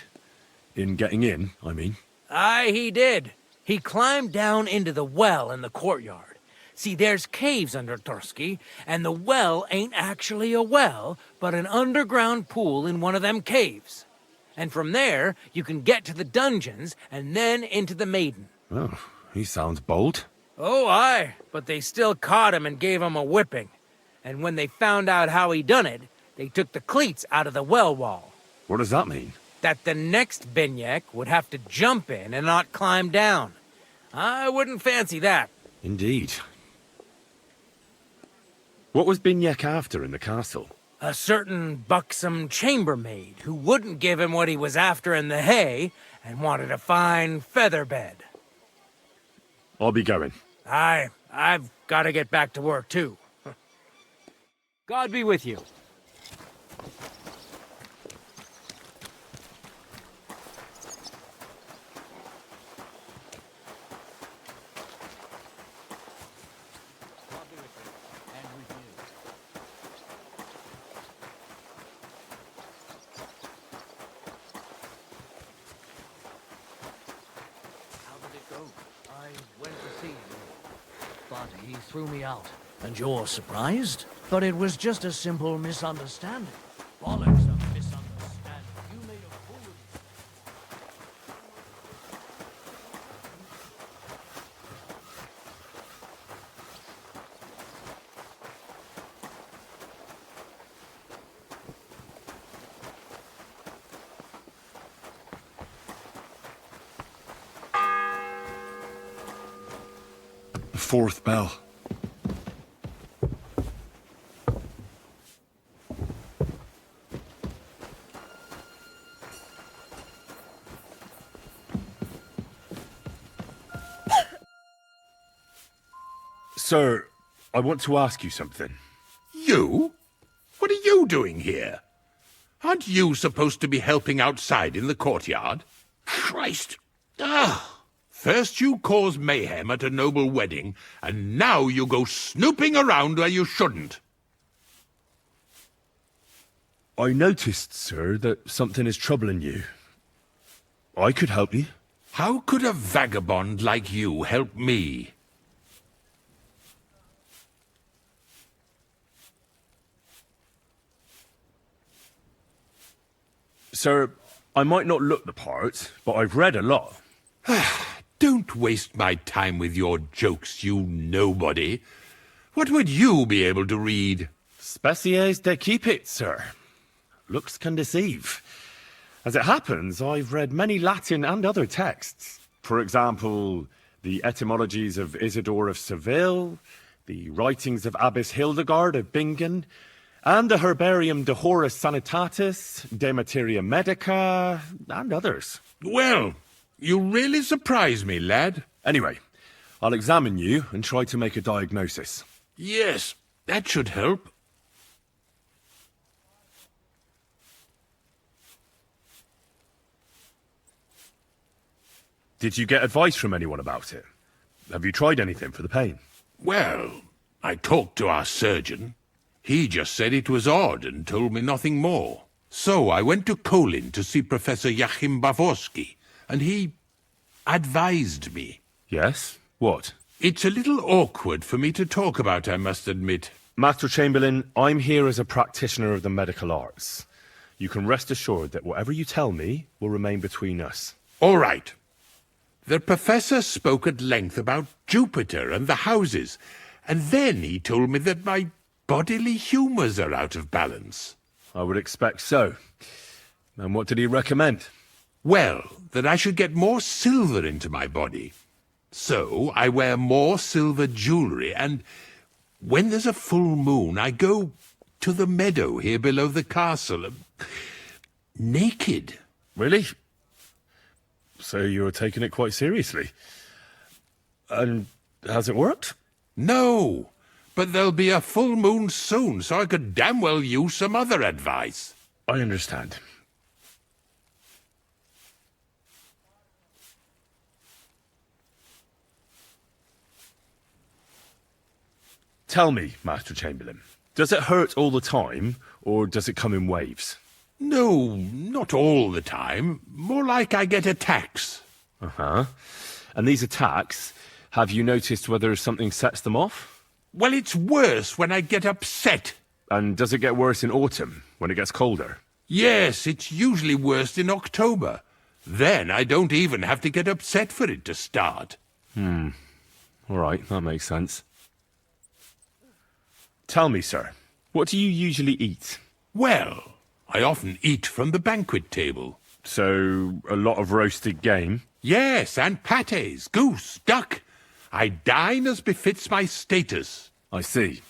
Speaker 1: In getting in, I mean?
Speaker 14: Aye, he did. He climbed down into the well in the courtyard. See, there's caves under Torski, and the well ain't actually a well, but an underground pool in one of them caves. And from there, you can get to the dungeons, and then into the Maiden.
Speaker 1: Oh, he sounds bold.
Speaker 14: Oh, aye, but they still caught him and gave him a whipping. And when they found out how he done it, they took the cleats out of the well wall.
Speaker 1: What does that mean?
Speaker 14: That the next Binyak would have to jump in and not climb down. I wouldn't fancy that.
Speaker 1: Indeed. What was Binyak after in the castle?
Speaker 14: A certain buxom chambermaid who wouldn't give him what he was after in the hay and wanted a fine feather bed.
Speaker 1: I'll be going.
Speaker 14: Aye, I've got to get back to work too. God be with you.
Speaker 9: He threw me out. And you're surprised? But it was just a simple misunderstanding. Bollocks of misunderstanding. You made a fool of me.
Speaker 1: The 4th bell. Sir, I want to ask you something.
Speaker 16: You? What are you doing here? Aren't you supposed to be helping outside in the courtyard? Christ! Ah, First you cause mayhem at a noble wedding, and now you go snooping around where you shouldn't.
Speaker 2: I noticed, sir, that something is troubling you. I could help you.
Speaker 16: How could a vagabond like you help me?
Speaker 2: Sir, I might not look the part, but I've read a lot.
Speaker 16: Don't waste my time with your jokes, you nobody. What would you be able to read?
Speaker 2: Species de cipit, sir. Looks can deceive. As it happens, I've read many Latin and other texts. For example, the etymologies of Isidore of Seville, the writings of Abbess Hildegard of Bingen, and the Herbarium de Horis Sanitatis, De Materia Medica, and others.
Speaker 16: Well, you really surprise me, lad.
Speaker 2: Anyway, I'll examine you and try to make a diagnosis.
Speaker 16: Yes, that should help.
Speaker 2: Did you get advice from anyone about it? Have you tried anything for the pain?
Speaker 16: Well, I talked to our surgeon. He just said it was odd and told me nothing more. So I went to Kolin to see Professor Joachim Bavorsky, and he advised me.
Speaker 2: Yes? What?
Speaker 16: It's a little awkward for me to talk about, I must admit.
Speaker 2: Master Chamberlain, I'm here as a practitioner of the medical arts. You can rest assured that whatever you tell me will remain between us.
Speaker 16: All right. The professor spoke at length about Jupiter and the houses, and then he told me that my bodily humours are out of balance.
Speaker 2: I would expect so. And what did he recommend?
Speaker 16: Well, that I should get more silver into my body. So I wear more silver jewellery, and when there's a full moon, I go to the meadow here below the castle, naked.
Speaker 2: Really? So you're taking it quite seriously. And has it worked?
Speaker 16: No, but there'll be a full moon soon, so I could damn well use some other advice.
Speaker 2: I understand. Tell me, Master Chamberlain, does it hurt all the time, or does it come in waves?
Speaker 16: No, not all the time. More like I get attacks.
Speaker 2: Uh-huh. And these attacks, have you noticed whether something sets them off?
Speaker 16: Well, it's worse when I get upset.
Speaker 2: And does it get worse in autumn, when it gets colder?
Speaker 16: Yes, it's usually worst in October. Then I don't even have to get upset for it to start.
Speaker 2: All right, that makes sense. Tell me, sir, what do you usually eat?
Speaker 16: Well, I often eat from the banquet table.
Speaker 2: So, a lot of roasted game?
Speaker 16: Yes, and pâtés, goose, duck. I dine as befits my status.
Speaker 2: I see.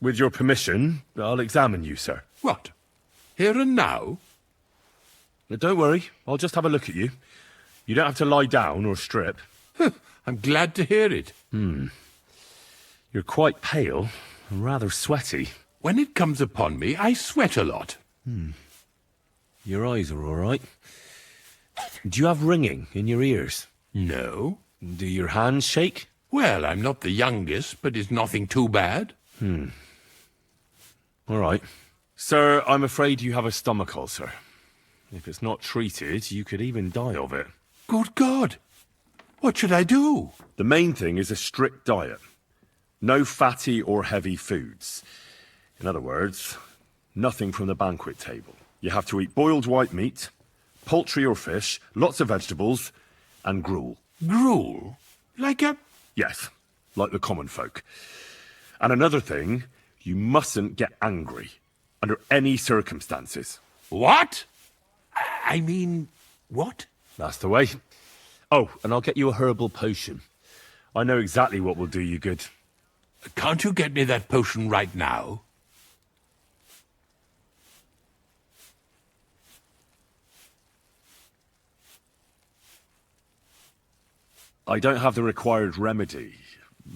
Speaker 2: With your permission, I'll examine you, sir.
Speaker 16: What? Here and now?
Speaker 2: Don't worry, I'll just have a look at you. You don't have to lie down or strip.
Speaker 16: I'm glad to hear it.
Speaker 2: You're quite pale and rather sweaty.
Speaker 16: When it comes upon me, I sweat a lot.
Speaker 2: Your eyes are all right. Do you have ringing in your ears?
Speaker 16: No.
Speaker 2: Do your hands shake?
Speaker 16: Well, I'm not the youngest, but it's nothing too bad.
Speaker 2: All right. Sir, I'm afraid you have a stomach ulcer. If it's not treated, you could even die of it.
Speaker 16: Good God! What should I do?
Speaker 2: The main thing is a strict diet. No fatty or heavy foods. In other words, nothing from the banquet table. You have to eat boiled white meat, poultry or fish, lots of vegetables, and gruel.
Speaker 16: Gruel? Like a...
Speaker 2: Yes, like the common folk. And another thing, you mustn't get angry, under any circumstances.
Speaker 16: What? I mean, what?
Speaker 2: That's the way. Oh, and I'll get you a herbal potion. I know exactly what will do you good.
Speaker 16: Can't you get me that potion right now?
Speaker 2: I don't have the required remedy,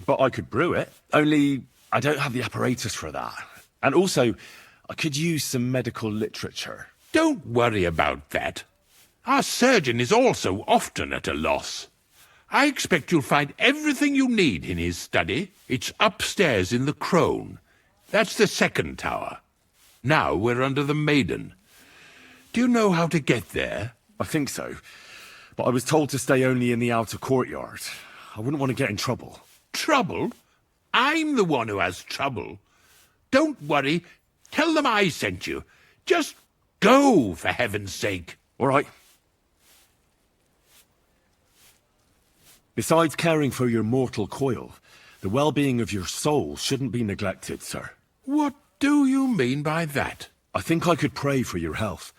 Speaker 2: but I could brew it. Only, I don't have the apparatus for that. And also, I could use some medical literature.
Speaker 16: Don't worry about that. Our surgeon is also often at a loss. I expect you'll find everything you need in his study. It's upstairs in the Crone. That's the second tower. Now we're under the Maiden. Do you know how to get there?
Speaker 2: I think so. But I was told to stay only in the outer courtyard. I wouldn't want to get in trouble.
Speaker 16: Trouble? I'm the one who has trouble. Don't worry. Tell them I sent you. Just go, for heaven's sake.
Speaker 2: All right. Besides caring for your mortal coil, the well-being of your soul shouldn't be neglected, sir.
Speaker 16: What do you mean by that?
Speaker 2: I think I could pray for your health.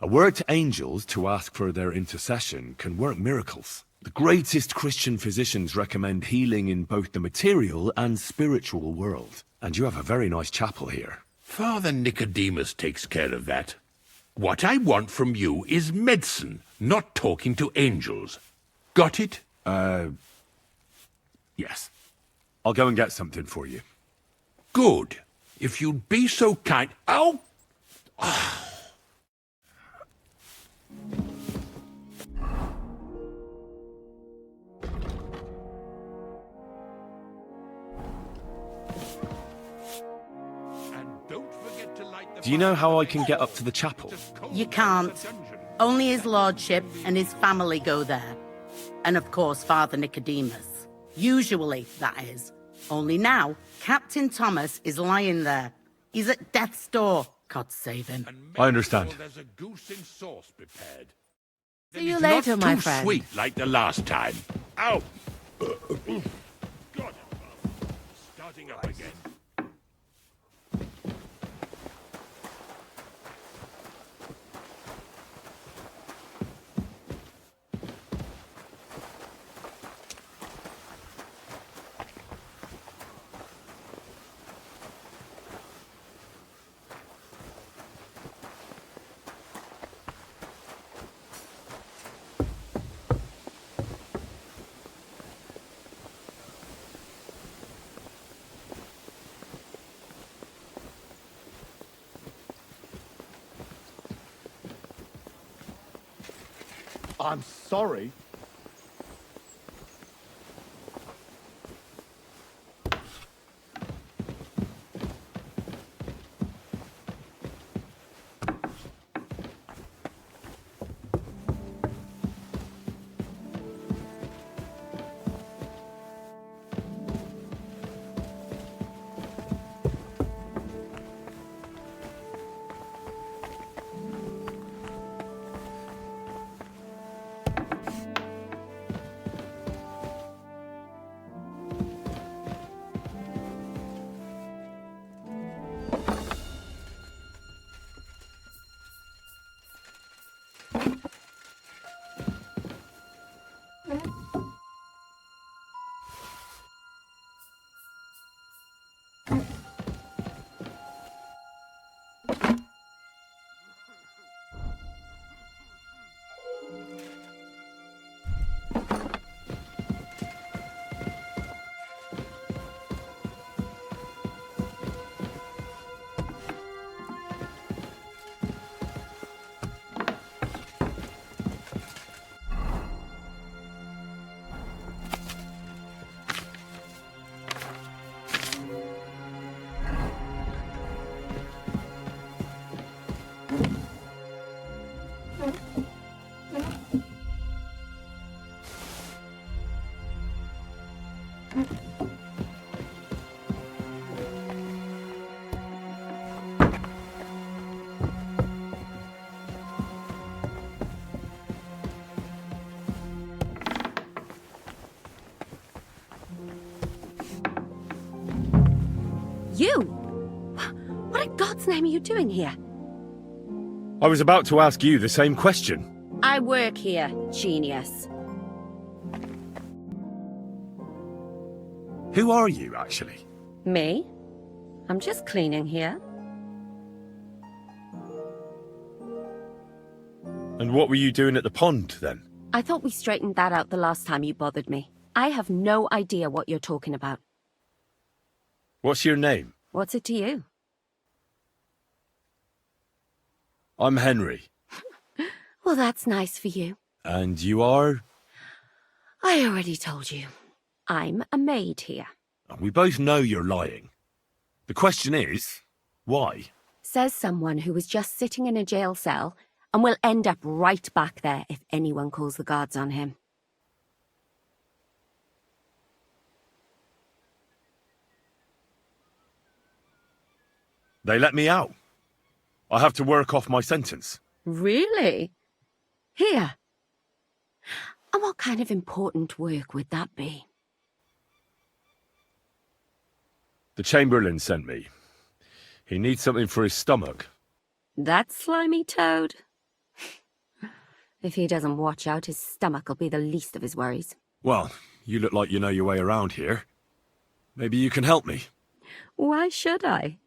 Speaker 2: A word to angels to ask for their intercession can work miracles. The greatest Christian physicians recommend healing in both the material and spiritual world. And you have a very nice chapel here.
Speaker 16: Father Nicodemus takes care of that. What I want from you is medicine, not talking to angels. Got it?
Speaker 2: Yes. I'll go and get something for you.
Speaker 16: Good. If you'd be so kind... Ow!
Speaker 2: Do you know how I can get up to the chapel?
Speaker 10: You can't. Only his lordship and his family go there. And of course, Father Nicodemus. Usually, that is. Only now, Captain Thomas is lying there. He's at death's door. God save him.
Speaker 2: I understand.
Speaker 16: There's a goose in sauce prepared.
Speaker 10: See you
Speaker 16: It's
Speaker 10: later,
Speaker 16: not
Speaker 10: my
Speaker 16: too
Speaker 10: friend.
Speaker 16: sweet like the last time. Ow! God, starting up again.
Speaker 12: I'm sorry.
Speaker 17: You? What in God's name are you doing here?
Speaker 2: I was about to ask you the same question.
Speaker 17: I work here, genius.
Speaker 2: Who are you, actually?
Speaker 17: Me? I'm just cleaning here.
Speaker 2: And what were you doing at the pond, then?
Speaker 17: I thought we straightened that out the last time you bothered me. I have no idea what you're talking about.
Speaker 2: What's your name?
Speaker 17: What's it to you?
Speaker 2: I'm Henry.
Speaker 17: Well, that's nice for you.
Speaker 2: And you are?
Speaker 17: I already told you. I'm a maid here.
Speaker 2: We both know you're lying. The question is, why?
Speaker 17: Says someone who was just sitting in a jail cell and will end up right back there if anyone calls the guards on him.
Speaker 2: They let me out. I have to work off my sentence.
Speaker 17: Really? Here. And what kind of important work would that be?
Speaker 2: The Chamberlain sent me. He needs something for his stomach.
Speaker 17: That slimy toad? If he doesn't watch out, his stomach will be the least of his worries.
Speaker 2: Well, you look like you know your way around here. Maybe you can help me.
Speaker 17: Why should I?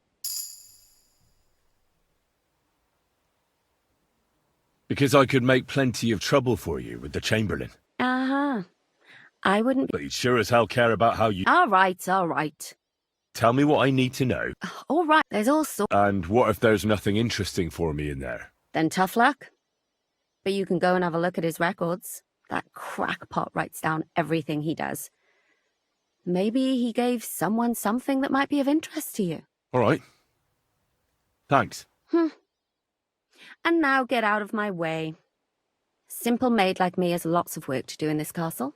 Speaker 2: Because I could make plenty of trouble for you with the Chamberlain.
Speaker 17: Uh-huh. I wouldn't...
Speaker 2: But he'd sure as hell care about how you...
Speaker 17: All right, all right.
Speaker 2: Tell me what I need to know.
Speaker 17: All right, there's all sorts...
Speaker 2: And what if there's nothing interesting for me in there?
Speaker 17: Then tough luck. But you can go and have a look at his records. That crackpot writes down everything he does. Maybe he gave someone something that might be of interest to you.
Speaker 2: All right. Thanks.
Speaker 17: And now get out of my way. Simple maid like me has lots of work to do in this castle.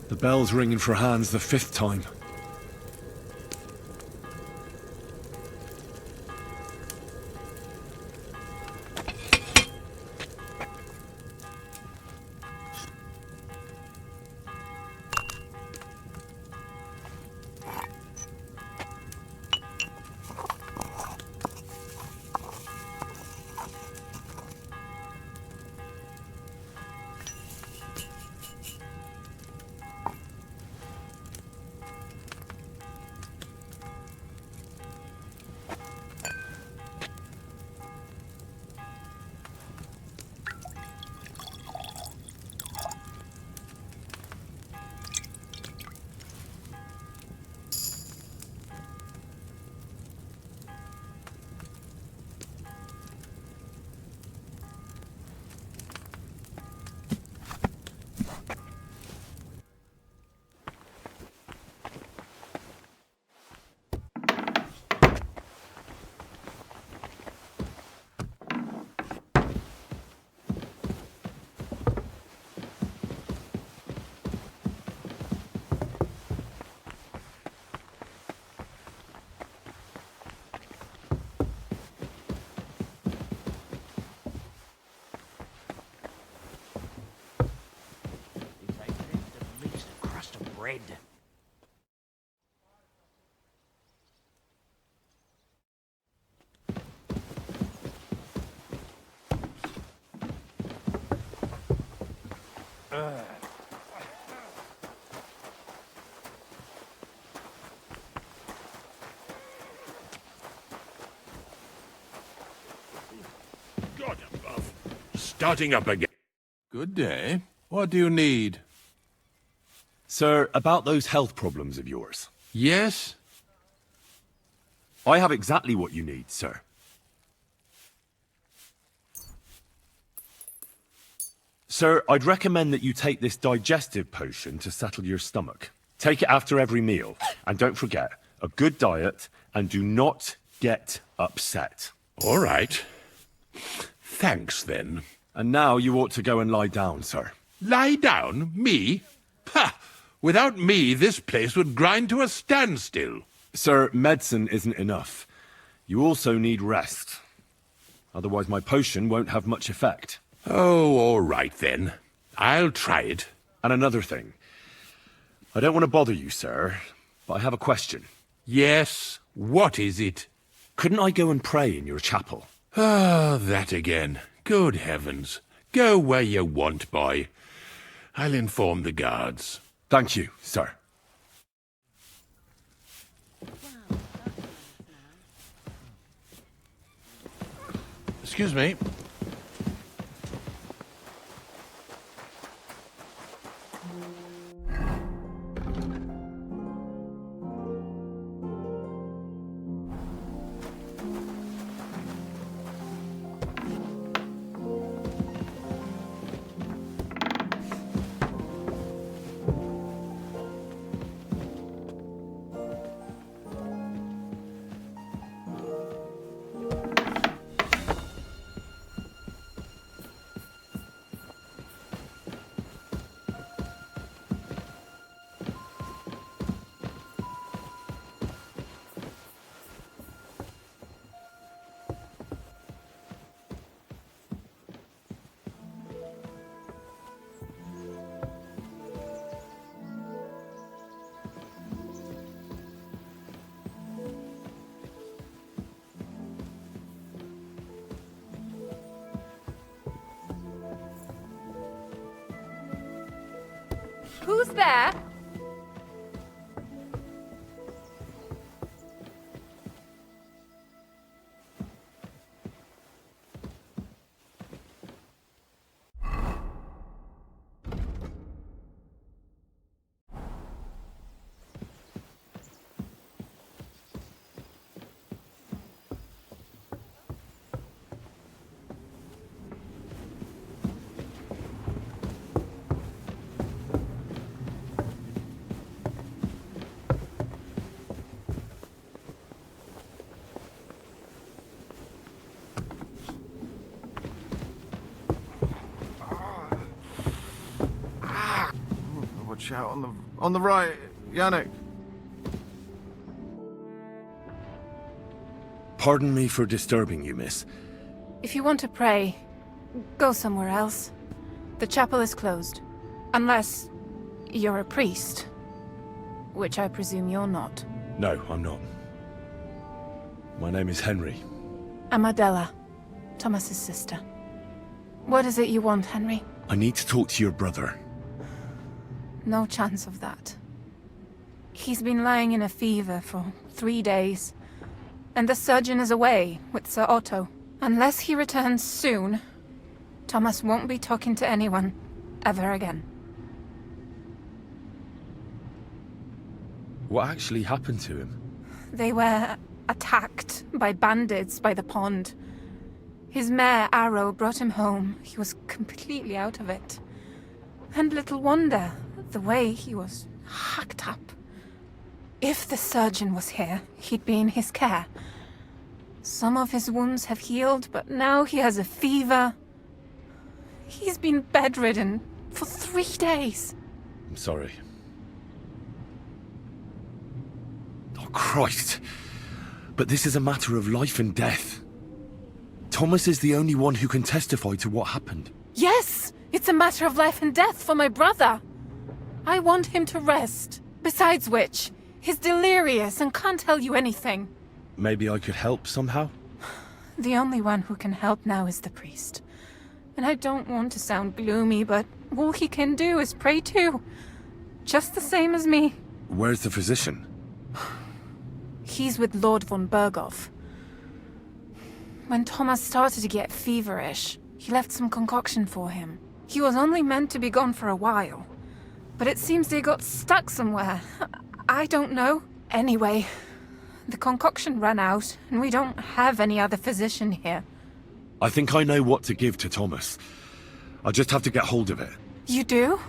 Speaker 2: The bell's ringing for Hans the 5th time.
Speaker 14: Fred.
Speaker 16: God above. Starting up again. Good day. What do you need?
Speaker 2: Sir, about those health problems of yours.
Speaker 16: Yes?
Speaker 2: I have exactly what you need, sir. Sir, I'd recommend that you take this digestive potion to settle your stomach. Take it after every meal. And don't forget, a good diet, and do not get upset.
Speaker 16: All right. Thanks, then.
Speaker 2: And now you ought to go and lie down, sir.
Speaker 16: Lie down? Me? Ha! Without me, this place would grind to a standstill.
Speaker 2: Sir, medicine isn't enough. You also need rest. Otherwise my potion won't have much effect.
Speaker 16: Oh, all right then. I'll try it.
Speaker 2: And another thing. I don't want to bother you, sir, but I have a question.
Speaker 16: Yes? What is it?
Speaker 2: Couldn't I go and pray in your chapel?
Speaker 16: Ah, that again. Good heavens. Go where you want, boy. I'll inform the guards.
Speaker 2: Thank you, sir.
Speaker 16: Excuse me.
Speaker 18: Who's there?
Speaker 8: Watch out on the right, Yannick.
Speaker 2: Pardon me for disturbing you, miss.
Speaker 18: If you want to pray, go somewhere else. The chapel is closed. Unless you're a priest. Which I presume you're not.
Speaker 2: No, I'm not. My name is Henry.
Speaker 18: I'm Adela, Thomas's sister. What is it you want, Henry?
Speaker 2: I need to talk to your brother.
Speaker 18: No chance of that. He's been lying in a fever for 3 days. And the surgeon is away with Sir Otto. Unless he returns soon, Thomas won't be talking to anyone ever again.
Speaker 2: What actually happened to him?
Speaker 18: They were attacked by bandits by the pond. His mare, Arrow, brought him home. He was completely out of it. And little wonder, the way he was hacked up. If the surgeon was here, he'd be in his care. Some of his wounds have healed, but now he has a fever. He's been bedridden for 3 days.
Speaker 2: I'm sorry. Oh, Christ. But this is a matter of life and death. Thomas is the only one who can testify to what happened.
Speaker 18: Yes! It's a matter of life and death for my brother. I want him to rest. Besides which, he's delirious and can't tell you anything.
Speaker 2: Maybe I could help somehow?
Speaker 18: The only one who can help now is the priest. And I don't want to sound gloomy, but all he can do is pray too. Just the same as me.
Speaker 2: Where's the physician?
Speaker 18: He's with Lord von Berghoff. When Thomas started to get feverish, he left some concoction for him. He was only meant to be gone for a while. But it seems they got stuck somewhere. I don't know. Anyway, the concoction ran out, and we don't have any other physician here.
Speaker 2: I think I know what to give to Thomas. I'll just have to get hold of it.
Speaker 18: You do?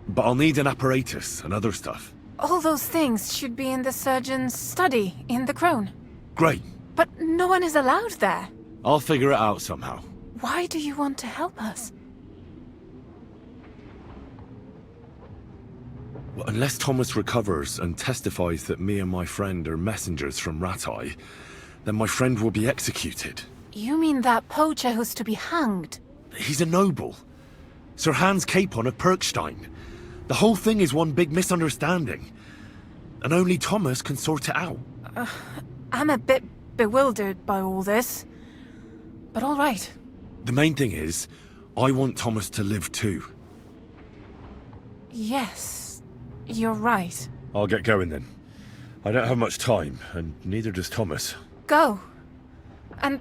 Speaker 2: But I'll need an apparatus and other stuff.
Speaker 18: All those things should be in the surgeon's study in the Crone.
Speaker 2: Great.
Speaker 18: But no one is allowed there.
Speaker 2: I'll figure it out somehow.
Speaker 18: Why do you want to help us?
Speaker 2: Well, unless Thomas recovers and testifies that me and my friend are messengers from Ratai, then my friend will be executed.
Speaker 18: You mean that poacher who's to be hanged?
Speaker 2: He's a noble. Sir Hans Capon of Perkstein. The whole thing is one big misunderstanding. And only Thomas can sort it out.
Speaker 18: I'm a bit bewildered by all this. But all right.
Speaker 2: The main thing is, I want Thomas to live too.
Speaker 18: Yes, you're right.
Speaker 2: I'll get going then. I don't have much time, and neither does Thomas.
Speaker 18: Go. And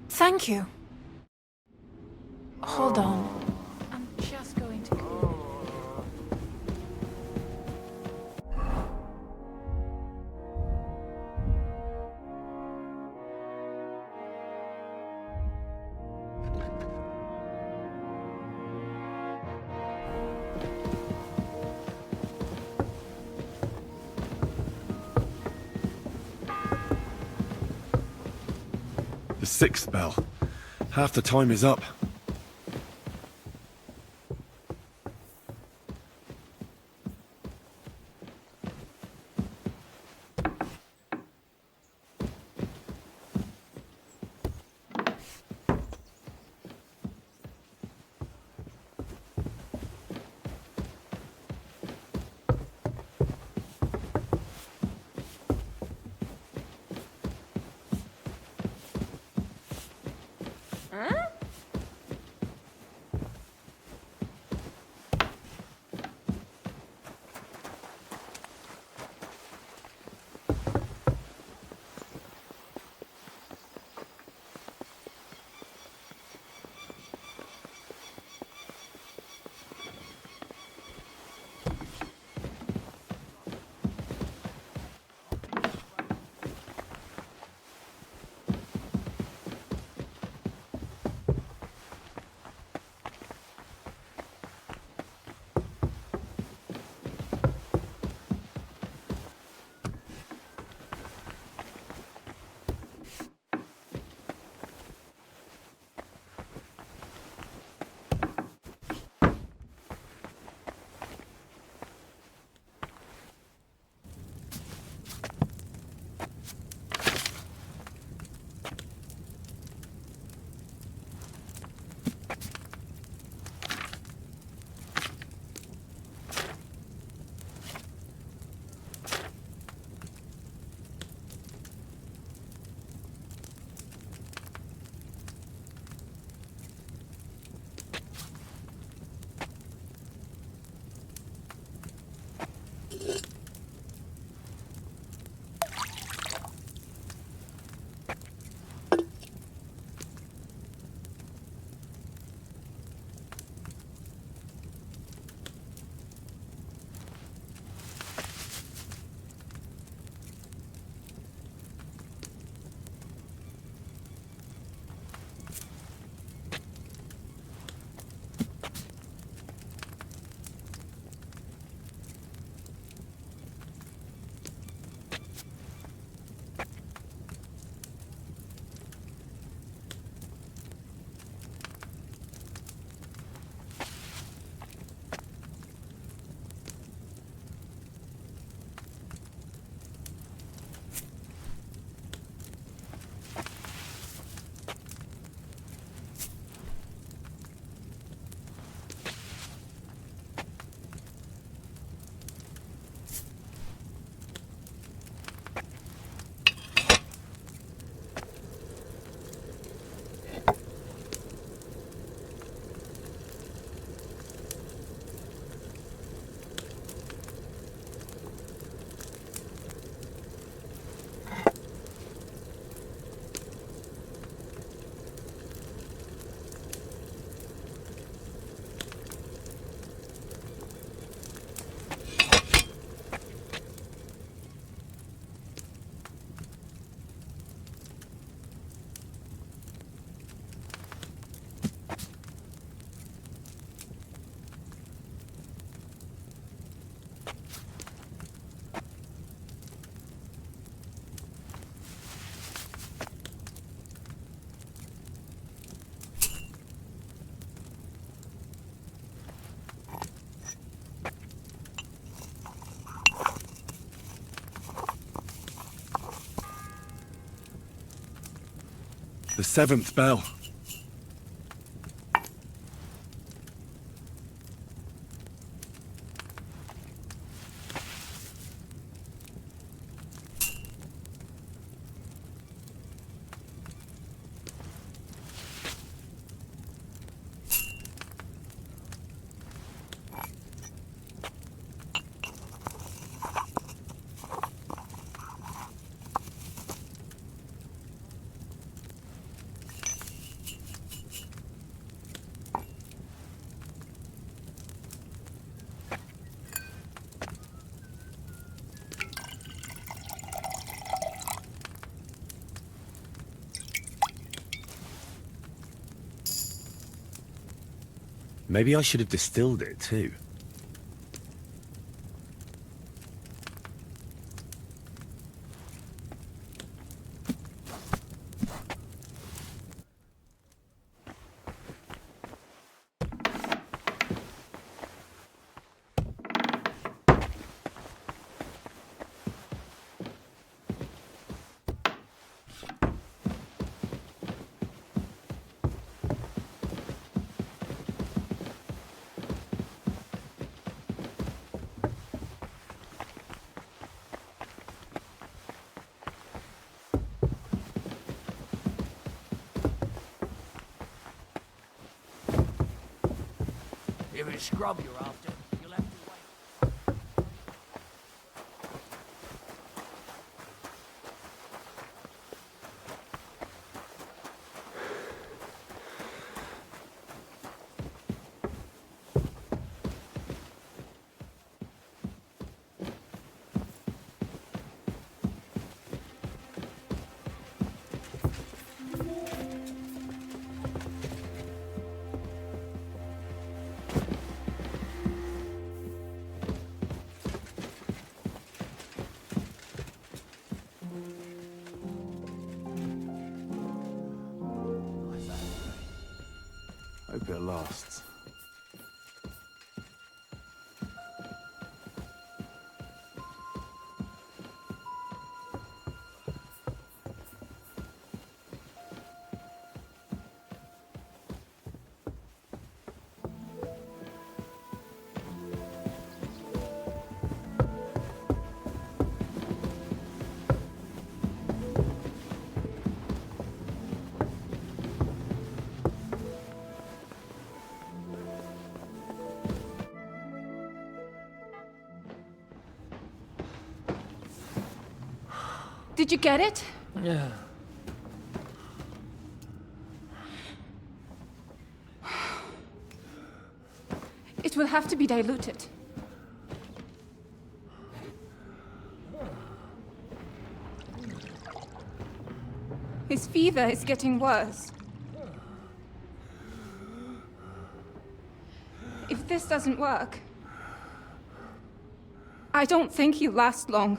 Speaker 18: thank you. Hold on. I'm just going to...
Speaker 2: The 6th bell. Half the time is up. The 7th bell. Maybe I should have distilled it too.
Speaker 9: If it's scrub you're after, you'll have to wait.
Speaker 2: Hope it lasts.
Speaker 18: Did you get it?
Speaker 3: Yeah.
Speaker 18: It will have to be diluted. His fever is getting worse. If this doesn't work, I don't think he'll last long.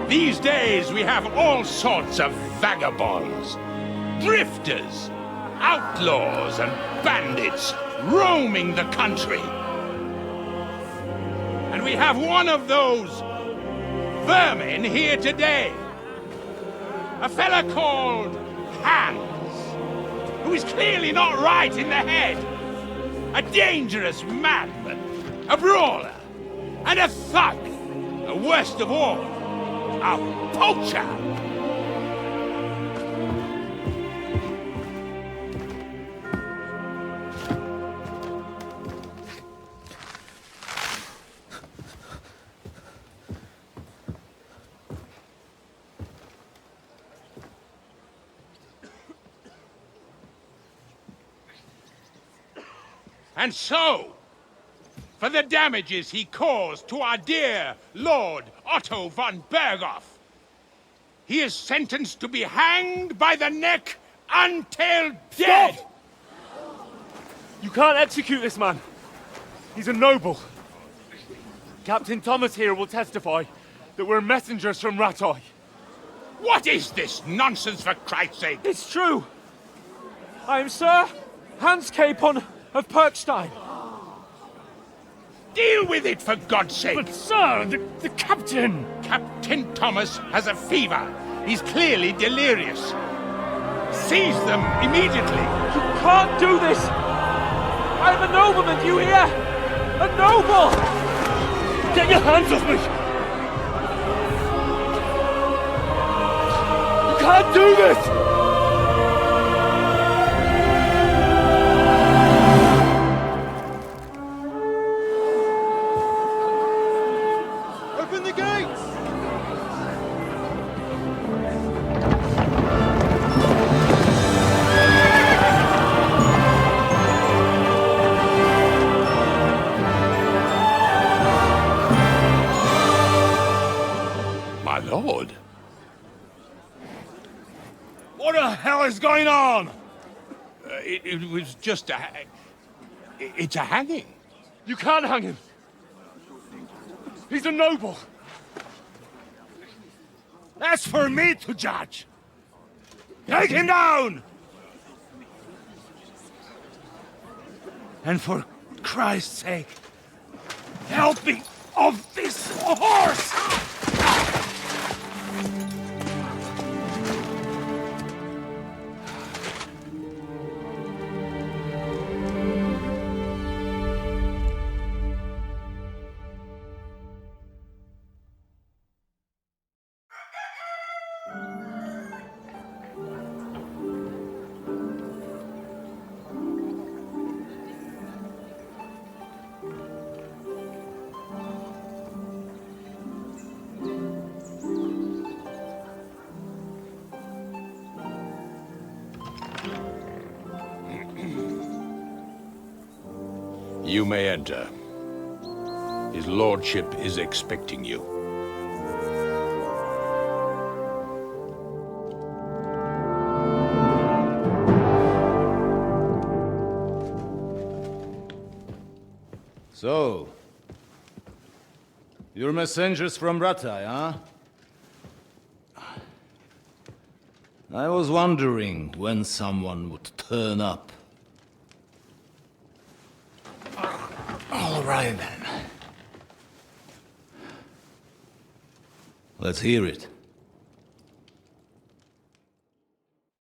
Speaker 16: These days we have all sorts of vagabonds, drifters, outlaws and bandits roaming the country. And we have one of those vermin here today. A fella called Hans, who is clearly not right in the head. A dangerous madman, a brawler, and a thug. And worst of all, a poacher. And so, for the damages he caused to our dear Lord Otto von Berghoff, he is sentenced to be hanged by the neck until dead!
Speaker 5: Stop! You can't execute this man. He's a noble. Captain Thomas here will testify that we're messengers from Ratoi.
Speaker 16: What is this nonsense, for Christ's sake?
Speaker 5: It's true. I am Sir Hans Capon of Perkstein.
Speaker 16: Deal with it, for God's sake!
Speaker 5: But, sir, the captain...
Speaker 16: Captain Thomas has a fever. He's clearly delirious. Seize them immediately.
Speaker 5: You can't do this! I'm a nobleman, do you hear? A noble! Get your hands off me! You can't do this!
Speaker 16: Lord.
Speaker 5: What the hell is going on?
Speaker 16: It was just a... It's a hanging.
Speaker 5: You can't hang him. He's a noble.
Speaker 8: That's for me to judge. Take him down! And for Christ's sake, help me off this horse!
Speaker 16: You may enter. His lordship is expecting you.
Speaker 19: So, you're messengers from Ratai, huh? I was wondering when someone would turn up. All right, then. Let's hear it.